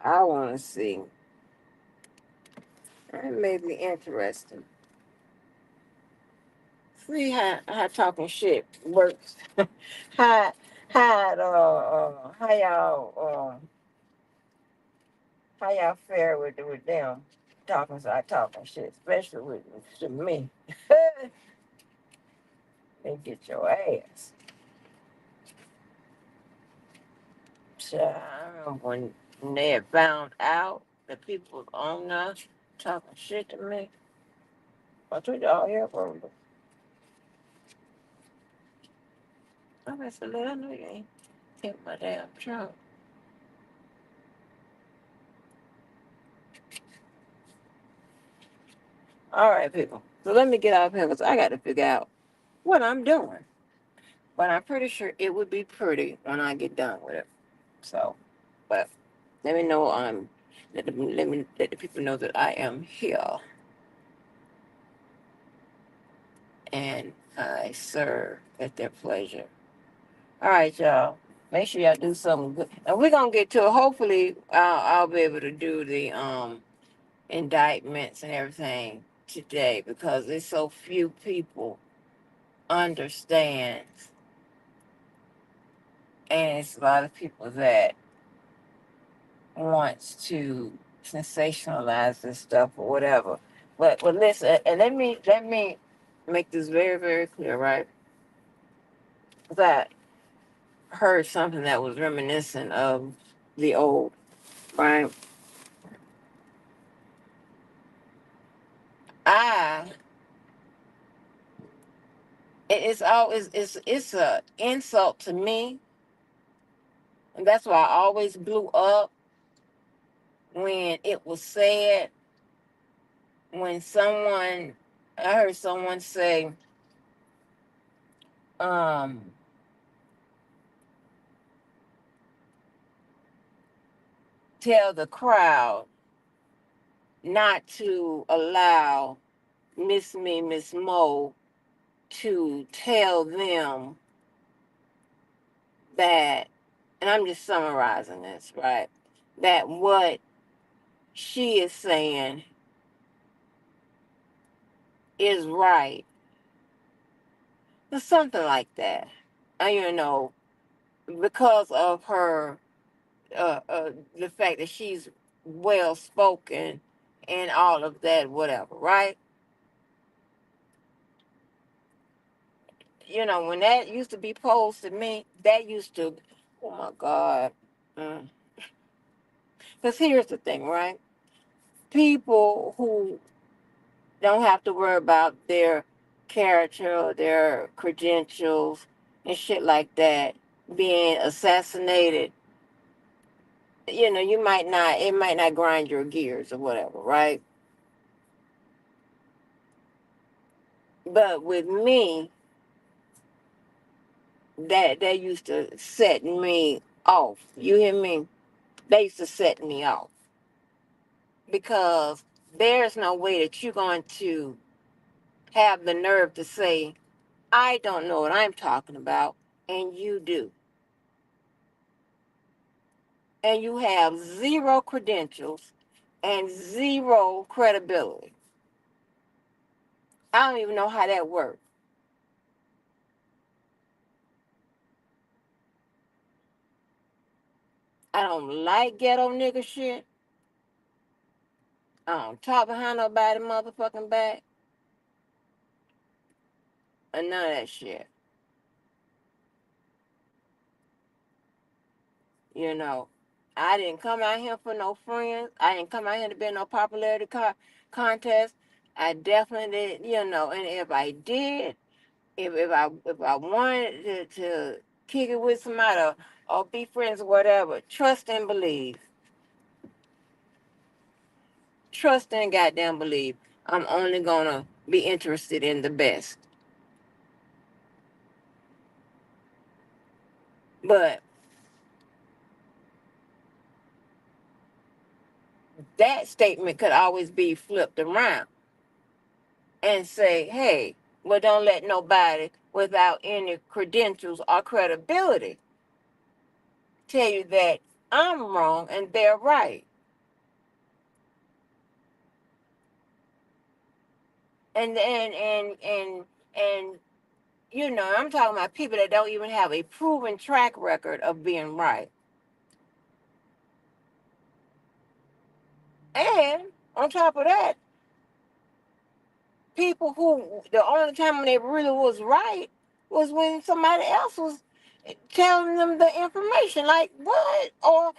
I want to see. That may be interesting. See how talking shit works. how how y'all fare with them talking shit, especially with me. They get your ass. So I remember when they had found out that people was on us talking shit to me. I told y'all here for them. I said, "Let I know you ain't take my damn truck." All right, people. So let me get out here because I got to figure out what I'm doing. But I'm pretty sure it would be pretty when I get done with it. So, but let me know. Let me let the people know that I am here and I serve at their pleasure. All right, y'all. Make sure y'all do something good. And we're gonna get to it. Hopefully, I'll be able to do the indictments and everything today because there's so few people understand, and it's a lot of people that wants to sensationalize this stuff or whatever. But listen, and let me make this very very clear, right? That heard something that was reminiscent of the old, right? I it's always it's a insult to me, and that's why I always blew up when it was said when someone I heard someone say, um, tell the crowd not to allow Miss Mo to tell them that, and I'm just summarizing this, right? That what she is saying is right, or something like that. You know, because of her, the fact that she's well spoken and all of that, whatever, right? You know, when that used to be posed to me, that used to, oh my God. Because here's the thing, right? People who don't have to worry about their character or their credentials and shit like that being assassinated, you know, it might not grind your gears or whatever, right? But with me, that used to set me off. You hear me? They used to set me off because there's no way that you're going to have the nerve to say, I don't know what I'm talking about, and you do. And you have zero credentials and zero credibility. I don't even know how that works. I don't like ghetto nigga shit. I don't talk behind nobody motherfucking back. And none of that shit. You know, I didn't come out here for no friends. I didn't come out here to be in no popularity contest. I definitely did, you know, and if I did, if I wanted to kick it with somebody or be friends or whatever, trust and believe. Trust and goddamn believe. I'm only gonna be interested in the best. But that statement could always be flipped around and say, hey, well, don't let nobody without any credentials or credibility tell you that I'm wrong and they're right. And you know, I'm talking about people that don't even have a proven track record of being right. And on top of that, people who the only time when they really was right was when somebody else was telling them the information, like what, or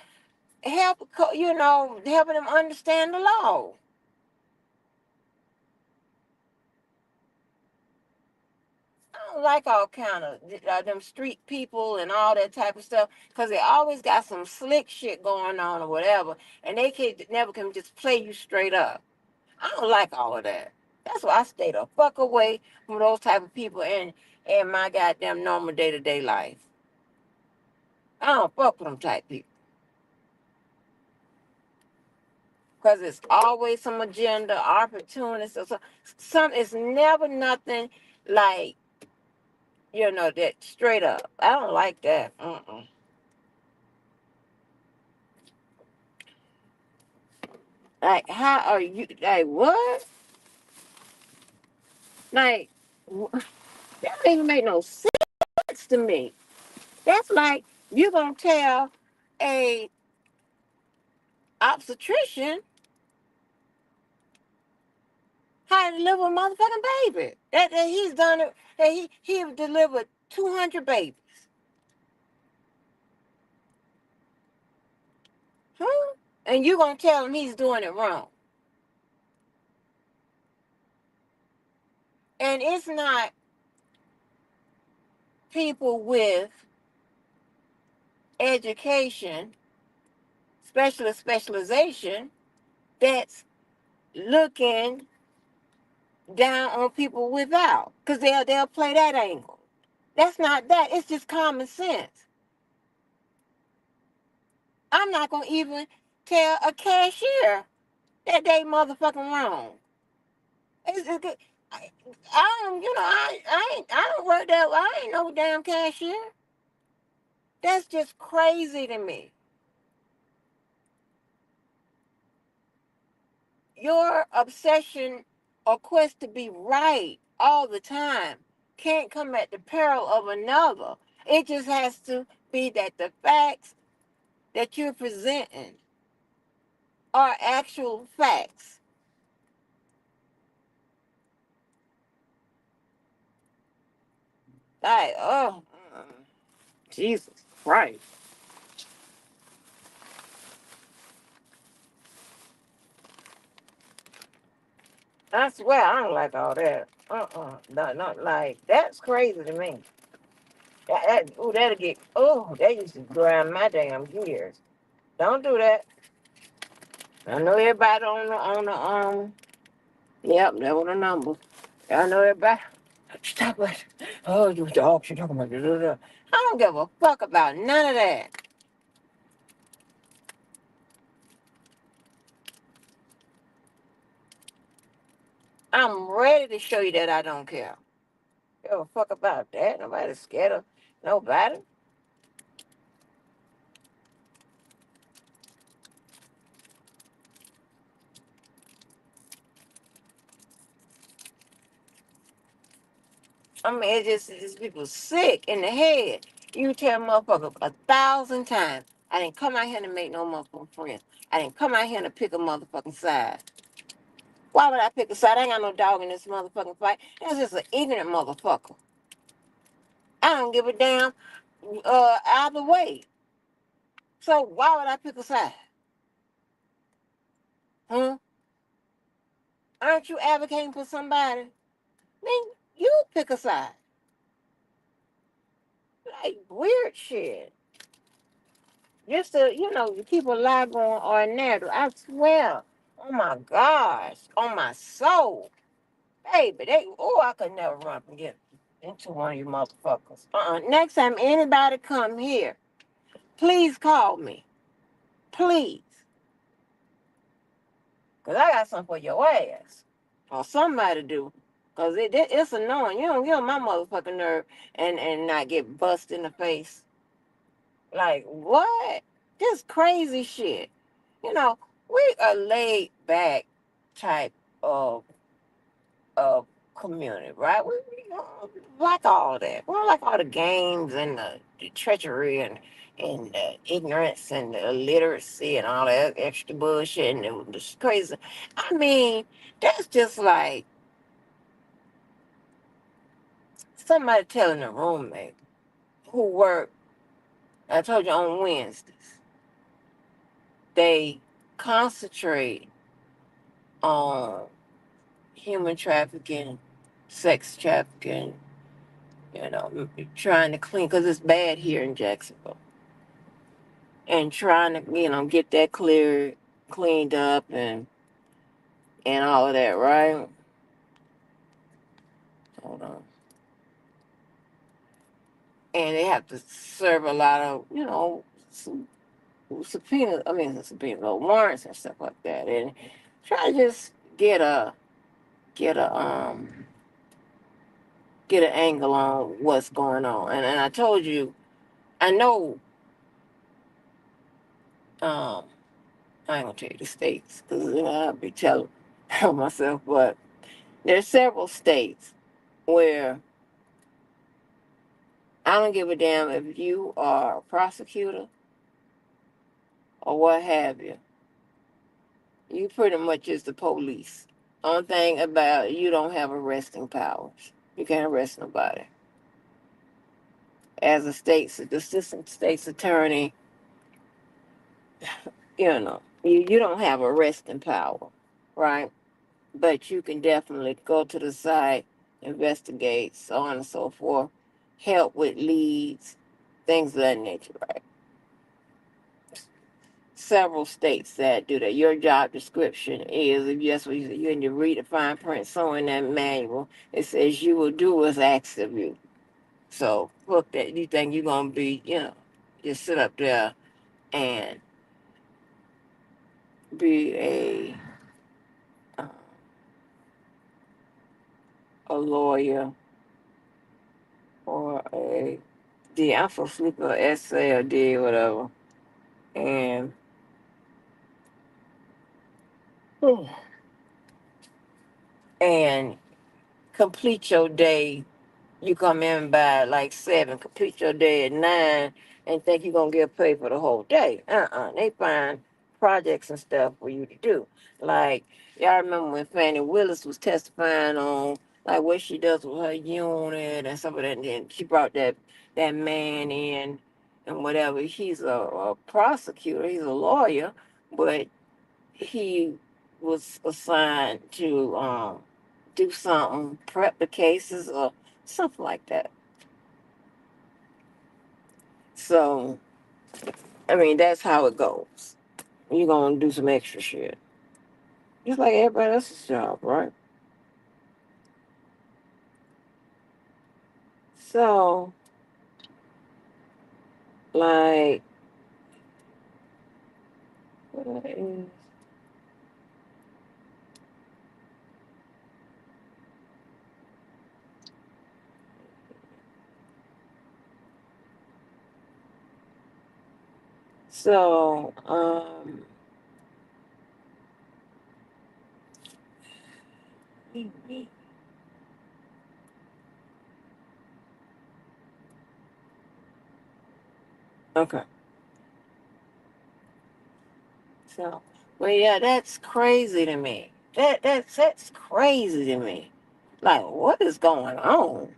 you know, helping them understand the law. I don't like all kind of them street people and all that type of stuff because they always got some slick shit going on or whatever, and they can never can just play you straight up. I don't like all of that. That's why I stay the fuck away from those type of people in my goddamn normal day to day life. I don't fuck with them type people because it's always some agenda, opportunities, or some. It's never nothing like you know that straight up. I don't like that. Mm-mm. Like, how are you? Like, what? Like, that don't even make no sense to me. That's like you gonna tell a obstetrician how to deliver a motherfucking baby. That he's done it. That he delivered 200 babies. Huh? And you gonna tell him he's doing it wrong? And it's not people with education, specialization that's looking down on people without, because they'll play that angle. That's not that. It's just common sense. I'm not gonna even tell a cashier that they motherfucking wrong. It's good. I don't, you know, I don't work that. I ain't no damn cashier. That's just crazy to me. Your obsession or quest to be right all the time can't come at the peril of another. It just has to be that the facts that you're presenting are actual facts. Like, oh, Jesus Christ. I swear I don't like all that. Not like that's crazy to me. That'll get that used to grind my damn gears. Don't do that. I know everybody on the. Yep, that was a number. I know everybody. Stop it. Oh, you dogs, you're talking about. I don't give a fuck about none of that. I'm ready to show you that I don't care. Give a fuck about that. Nobody's scared of nobody. I mean, it's people sick in the head. You tell motherfucker 1,000 times, I didn't come out here to make no motherfucking friends. I didn't come out here to pick a motherfucking side. Why would I pick a side? I ain't got no dog in this motherfucking fight. That's just an ignorant motherfucker. I don't give a damn either way. So why would I pick a side? Huh? Aren't you advocating for somebody? Then you pick a side. Like weird shit. Just to, you know, keep a lie going or a narrative. I swear. Oh my gosh. On my soul. Baby, I could never run and get into one of you motherfuckers. Next time anybody come here, please call me. Please. Because I got something for your ass. Or somebody do. Because it's annoying. You don't get on my motherfucking nerve and not get bust in the face. Like, what? Just crazy shit. You know, we are laid back type of of community, right? We don't like all that. We don't like all the games and the treachery and the ignorance and the illiteracy and all that extra bullshit and the crazy. I mean, that's just like somebody telling a roommate who work. I told you on Wednesdays, they concentrate on human trafficking, sex trafficking, trying to clean, because it's bad here in Jacksonville, and trying to, get that cleaned up and all of that, right? Hold on. And they have to serve a lot of, subpoenas, subpoenas, warrants and stuff like that, and try to just get a, get an angle on what's going on. And I told you, I know, I ain't gonna tell you the states because I'll be telling myself, but there's several states where I don't give a damn if you are a prosecutor or what have you. You pretty much is the police. Only thing about it, you don't have arresting powers. You can't arrest nobody. As a the assistant state's attorney, you don't have arresting power, right? But you can definitely go to the site, investigate, so on and so forth, help with leads, things of that nature, right? Several states that do that. Your job description is, if yes, you and you read the fine print somewhere in that manual, it says you will do what's asked of you. So look, that you think you're gonna be, just sit up there and be uh, a lawyer or I'm supposed to sleep an essay or did whatever, and and complete your day. You come in by like 7, complete your day at 9, and think you're gonna get paid for the whole day. They find projects and stuff for you to do. Like, y'all remember when Fannie Willis was testifying on like what she does with her unit and some of that, and then she brought that man in and whatever. He's a prosecutor, he's a lawyer, but he was assigned to do something, prep the cases or something like that. So, I mean, that's how it goes. You're gonna do some extra shit, just like everybody else's job, right? So, like, what is so? Okay. So, well, yeah, that's crazy to me. That's crazy to me. Like, what is going on?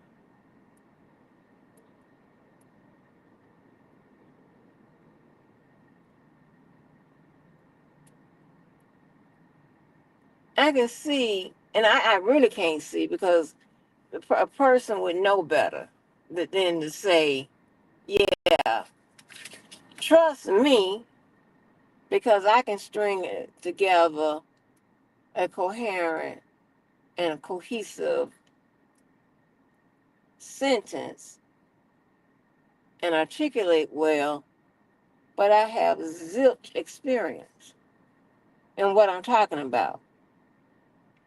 I can see, and I really can't see because a person would know better than to say, yeah, trust me, because I can string it together a coherent and a cohesive sentence and articulate well, but I have zilch experience in what I'm talking about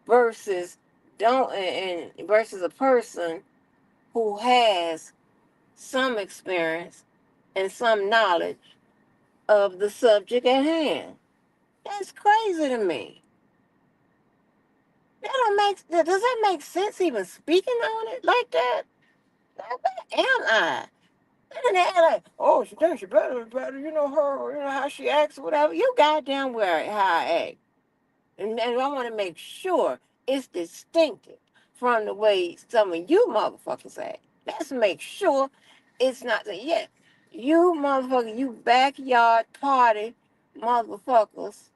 versus don't and versus a person who has some experience and some knowledge of the subject at hand. That's crazy to me. That don't make does that make sense even speaking on it like that? Now, where am I? And then they're like, oh, she thinks she better, you know her, you know how she acts or whatever. You goddamn well how I act. And I want to make sure it's distinctive from the way some of you motherfuckers act. Let's make sure it's not the yeah. You motherfucker, you backyard party motherfuckers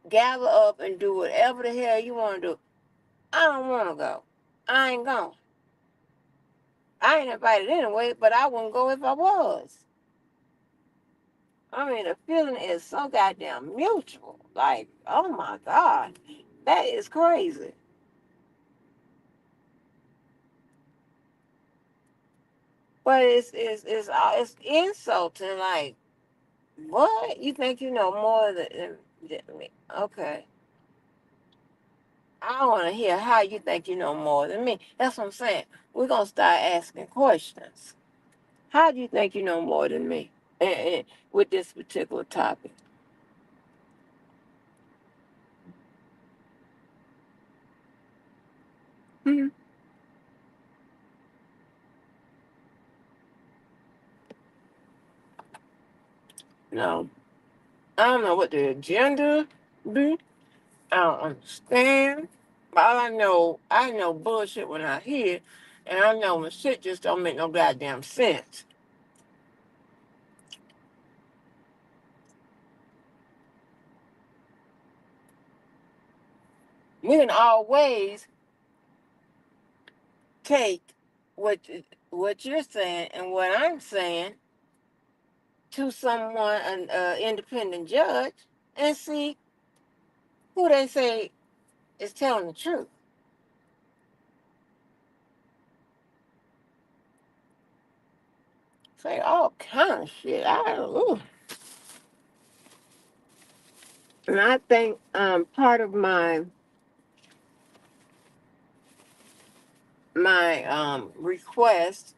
gather up and do whatever the hell you want to do. I don't want to go. I ain't going. I ain't invited anyway, but I wouldn't go if I was. I mean, the feeling is so goddamn mutual. Like, oh my God, that is crazy. But it's insulting. Like, what? You think you know more than me? Okay. I want to hear how you think you know more than me. That's what I'm saying. We're going to start asking questions. How do you think you know more than me with this particular topic? Hmm. No. I don't know what the agenda be. I don't understand. But all I know bullshit when I hear, and I know when shit just don't make no goddamn sense. We can always take what what you're saying and what I'm saying to someone, an independent judge, and see who they say is telling the truth. Say all kind of shit. Ooh. And I think part of my request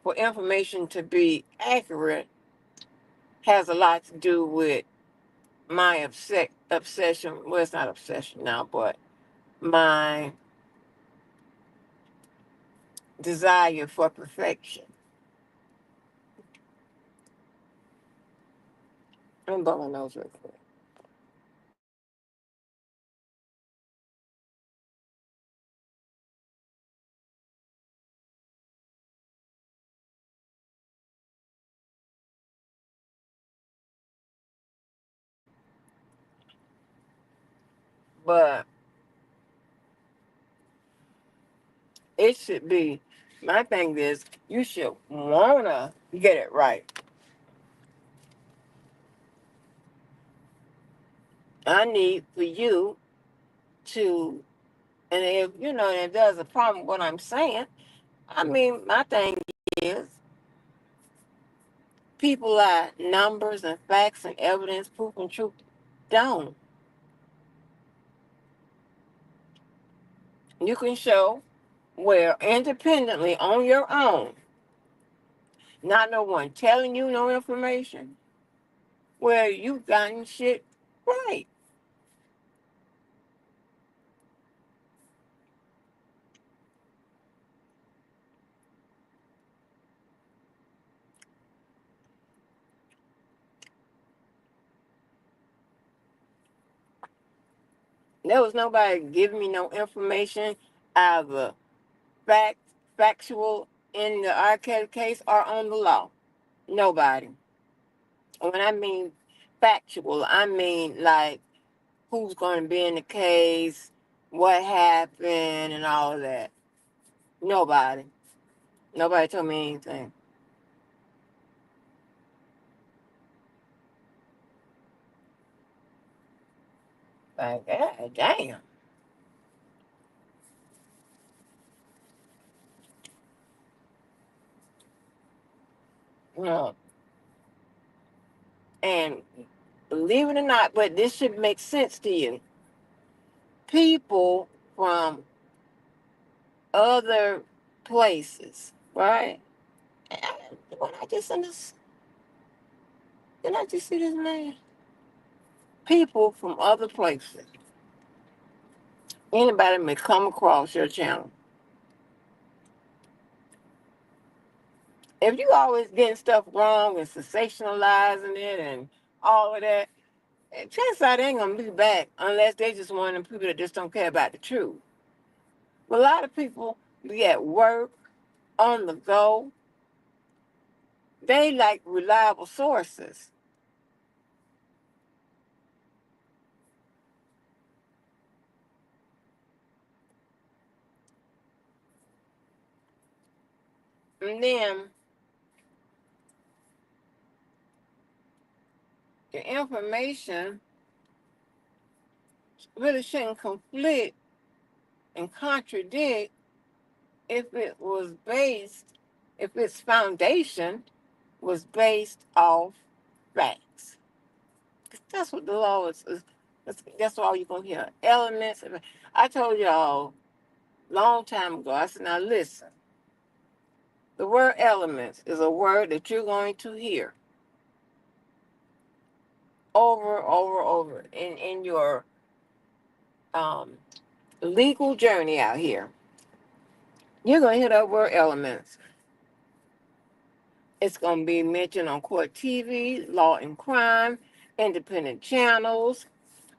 for information to be accurate has a lot to do with my obsession. Well, it's not obsession now, but my desire for perfection. I'm blowing my nose real quick. But it should be, my thing is, you should wanna get it right. I need for you to, and if there's a problem with what I'm saying, I mean, my thing is, people like numbers and facts and evidence, proof and truth. Don't. You can show where independently on your own, not no one telling you no information, where you've gotten shit right. There was nobody giving me no information, either fact, factual in the arcade case or on the law. Nobody. And when I mean factual, I mean like who's going to be in the case, what happened, and all of that. Nobody. Nobody told me anything. Like, God damn. You know, and believe it or not, but this should make sense to you. People from other places, right? when I just in this, did I just see this man? People from other places. Anybody may come across your channel. If you always getting stuff wrong and sensationalizing it and all of that, chances are they ain't gonna be back unless they just one of them people that just don't care about the truth. But a lot of people be at work, on the go. They like reliable sources. And then the information really shouldn't conflict and contradict if it was based, if its foundation was based off facts. That's what the law is. That's all you're going to hear. Elements. I told y'all long time ago, I said, now listen, the word elements is a word that you're going to hear over in your um, legal journey out here. You're going to hear that word elements. It's going to be mentioned on court TV, law and crime, independent channels,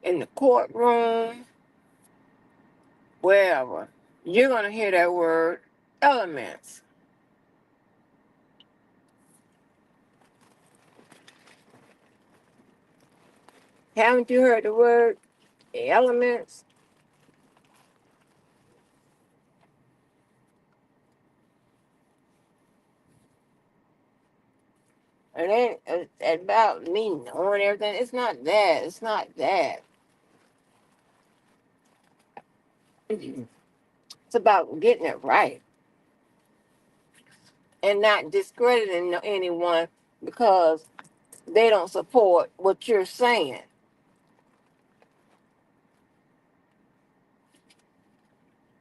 in the courtroom, wherever. You're going to hear that word elements. Haven't you heard the word elements? And then about me knowing everything. It's not that. It's not that. It's about getting it right and not discrediting anyone because they don't support what you're saying.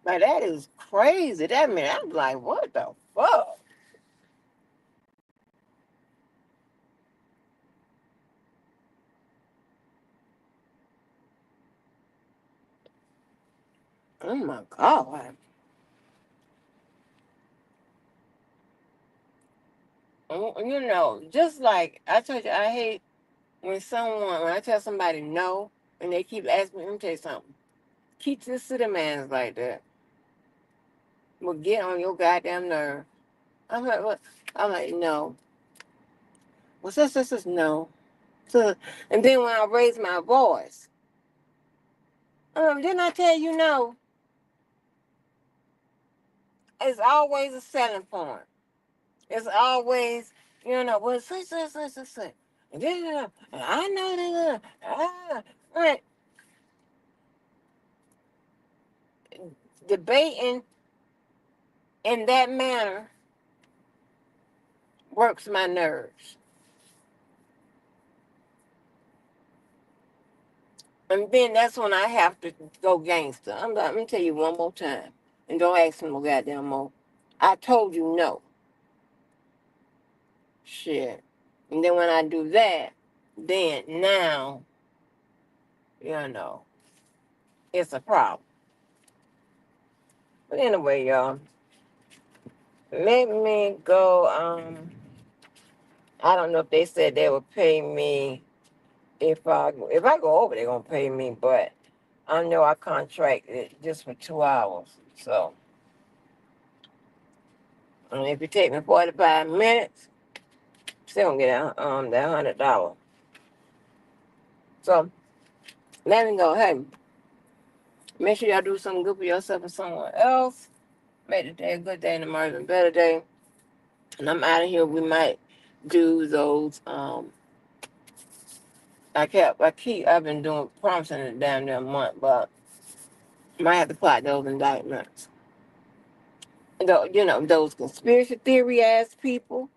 Like, that is crazy. That mean I'm like, what the fuck? Oh my God. You know, just like I told you, I hate when I tell somebody no and they keep asking me, let me tell you something. Keep this to the man's like that. Will get on your goddamn nerve. I'm like, what? I'm like, no. Well, this, no. So, and then when I raise my voice, didn't I tell you no? It's always a selling point. It's always, well, such. And then, I know that, right. Debating in that manner works my nerves. And then that's when I have to go gangster. Let me tell you one more time. And don't ask me no goddamn more. I told you no. Shit. And then when I do that, then now, you know, it's a problem. But anyway, y'all, let me go. I don't know if they said they would pay me if I go over, they're gonna pay me. But I know I contracted just for 2 hours. So if you take me 45 minutes, still gonna get that $100. So let me go. Hey, make sure y'all do something good for yourself and someone else. Make the day a good day and tomorrow's a better day. And I'm out of here. We might do those. I've been doing promising it down there a month, but I might have to plot those indictments. Those conspiracy theory ass people,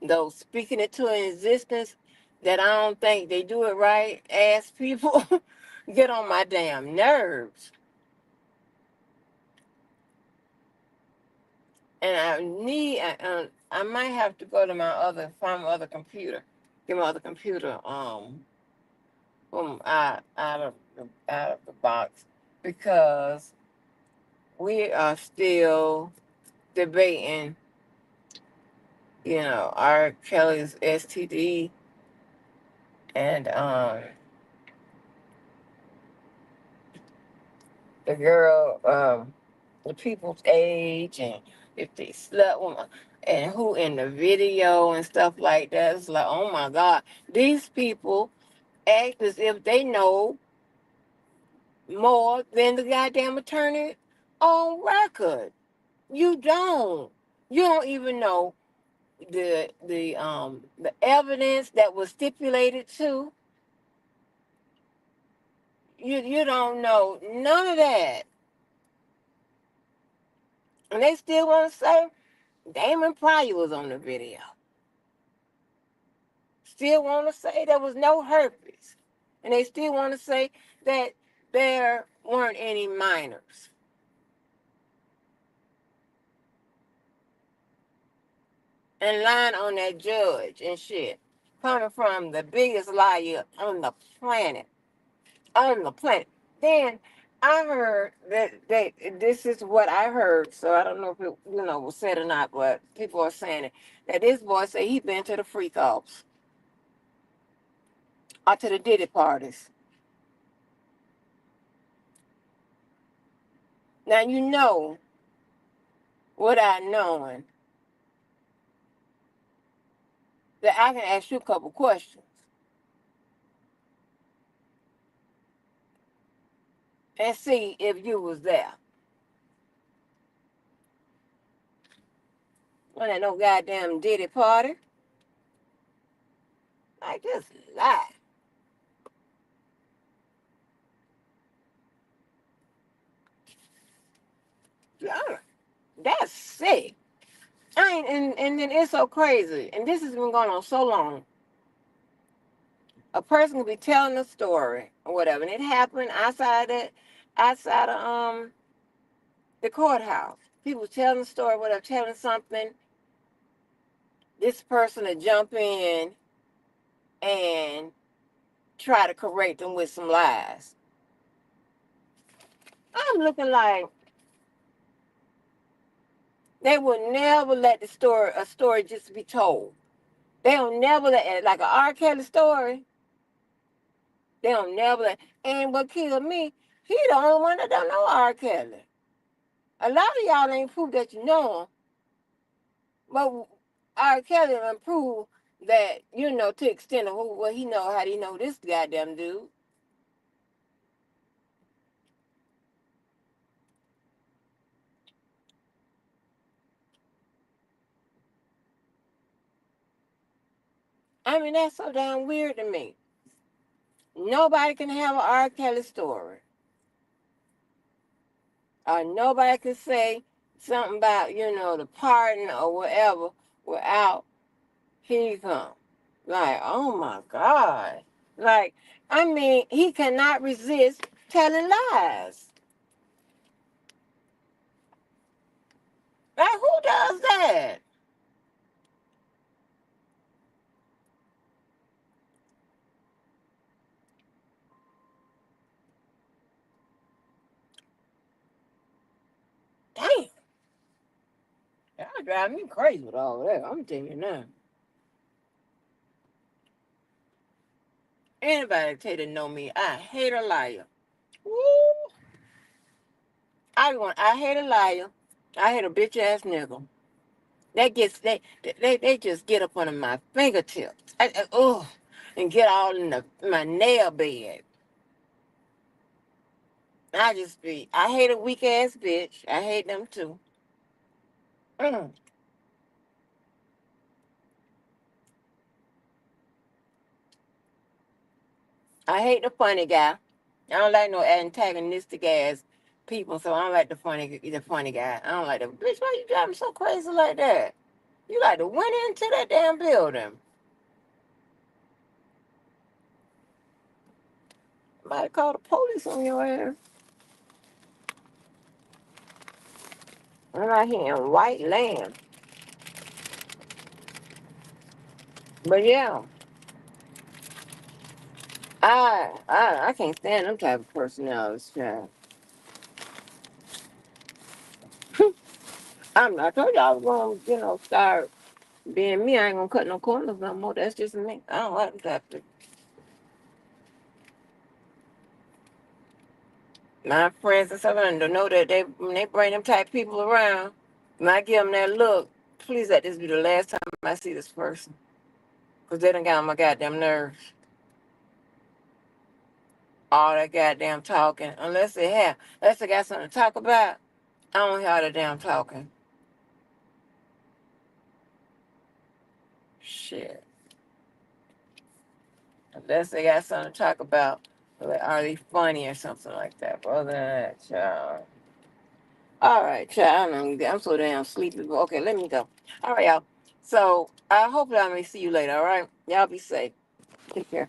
those speaking it to existence that I don't think they do it right ass people, get on my damn nerves. And I might have to go to find my other computer, get my other computer, from out of the box, because we are still debating, R. Kelly's STD, and the girl, the people's age, and if they slept with and who in the video and stuff like that. It's like, oh my God, these people act as if they know more than the goddamn attorney on record. You don't. You don't even know the evidence that was stipulated to. You don't know none of that. And they still want to say Damon Pryor was on the video. Still want to say there was no herpes. And they still want to say that there weren't any minors. And lying on that judge and shit. Coming from the biggest liar on the planet. On the planet. Then I heard that this is what I heard, so I don't know if it was said or not, but people are saying it. That this boy said he been to the freak offs or to the Diddy parties. Now you know, without knowing, that I can ask you a couple questions and see if you was there. When at no goddamn Diddy party, like just lie. Yeah, that's sick. I ain't, and then it's so crazy, and this has been going on so long. A person could be telling a story or whatever, and it happened outside of the courthouse. People telling a story, whatever, telling something. This person would jump in and try to correct them with some lies. I'm looking like they would never let a story just be told. They don't never let, like a R. Kelly story. They don't never let. And what killed me, he the only one that don't know R. Kelly. A lot of y'all ain't proof that you know him, but R. Kelly done prove that, to the extent of what he know, how he know this goddamn dude. I mean, that's so damn weird to me. Nobody can have an R. Kelly story. Nobody can say something about, the pardon or whatever without he come. Like, oh my God. Like, I mean, he cannot resist telling lies. Like, who does that? Damn. That drive me crazy with all that. I'm telling you now. Anybody tell you to know me, I hate a liar. Woo! I hate a liar. I hate a bitch ass nigga. They just get up under my fingertips. And get all in my nail bed. I hate a weak ass bitch. I hate them too. Mm. I hate the funny guy. I don't like no antagonistic ass people, so I don't like the funny guy. I don't like the bitch. Why you driving so crazy like that? You like to went into that damn building. Might call the police on your ass. I'm out here in white land. But yeah, I can't stand them type of personalities, child. I told you I was gonna, start being me. I ain't gonna cut no corners no more. That's just me. I don't like that. My friends and stuff, and to know that when they bring them type people around, when I give them that look, please let this be the last time I see this person. Because they done got on my goddamn nerves. All that goddamn talking. Unless they got something to talk about, I don't hear all the damn talking. Shit. Unless they got something to talk about. Like, are they funny or something like that? But other than that, child. All right, child. I'm so damn sleepy. But okay, let me go. All right, y'all. So I hope I may see you later. All right. Y'all be safe. Take care.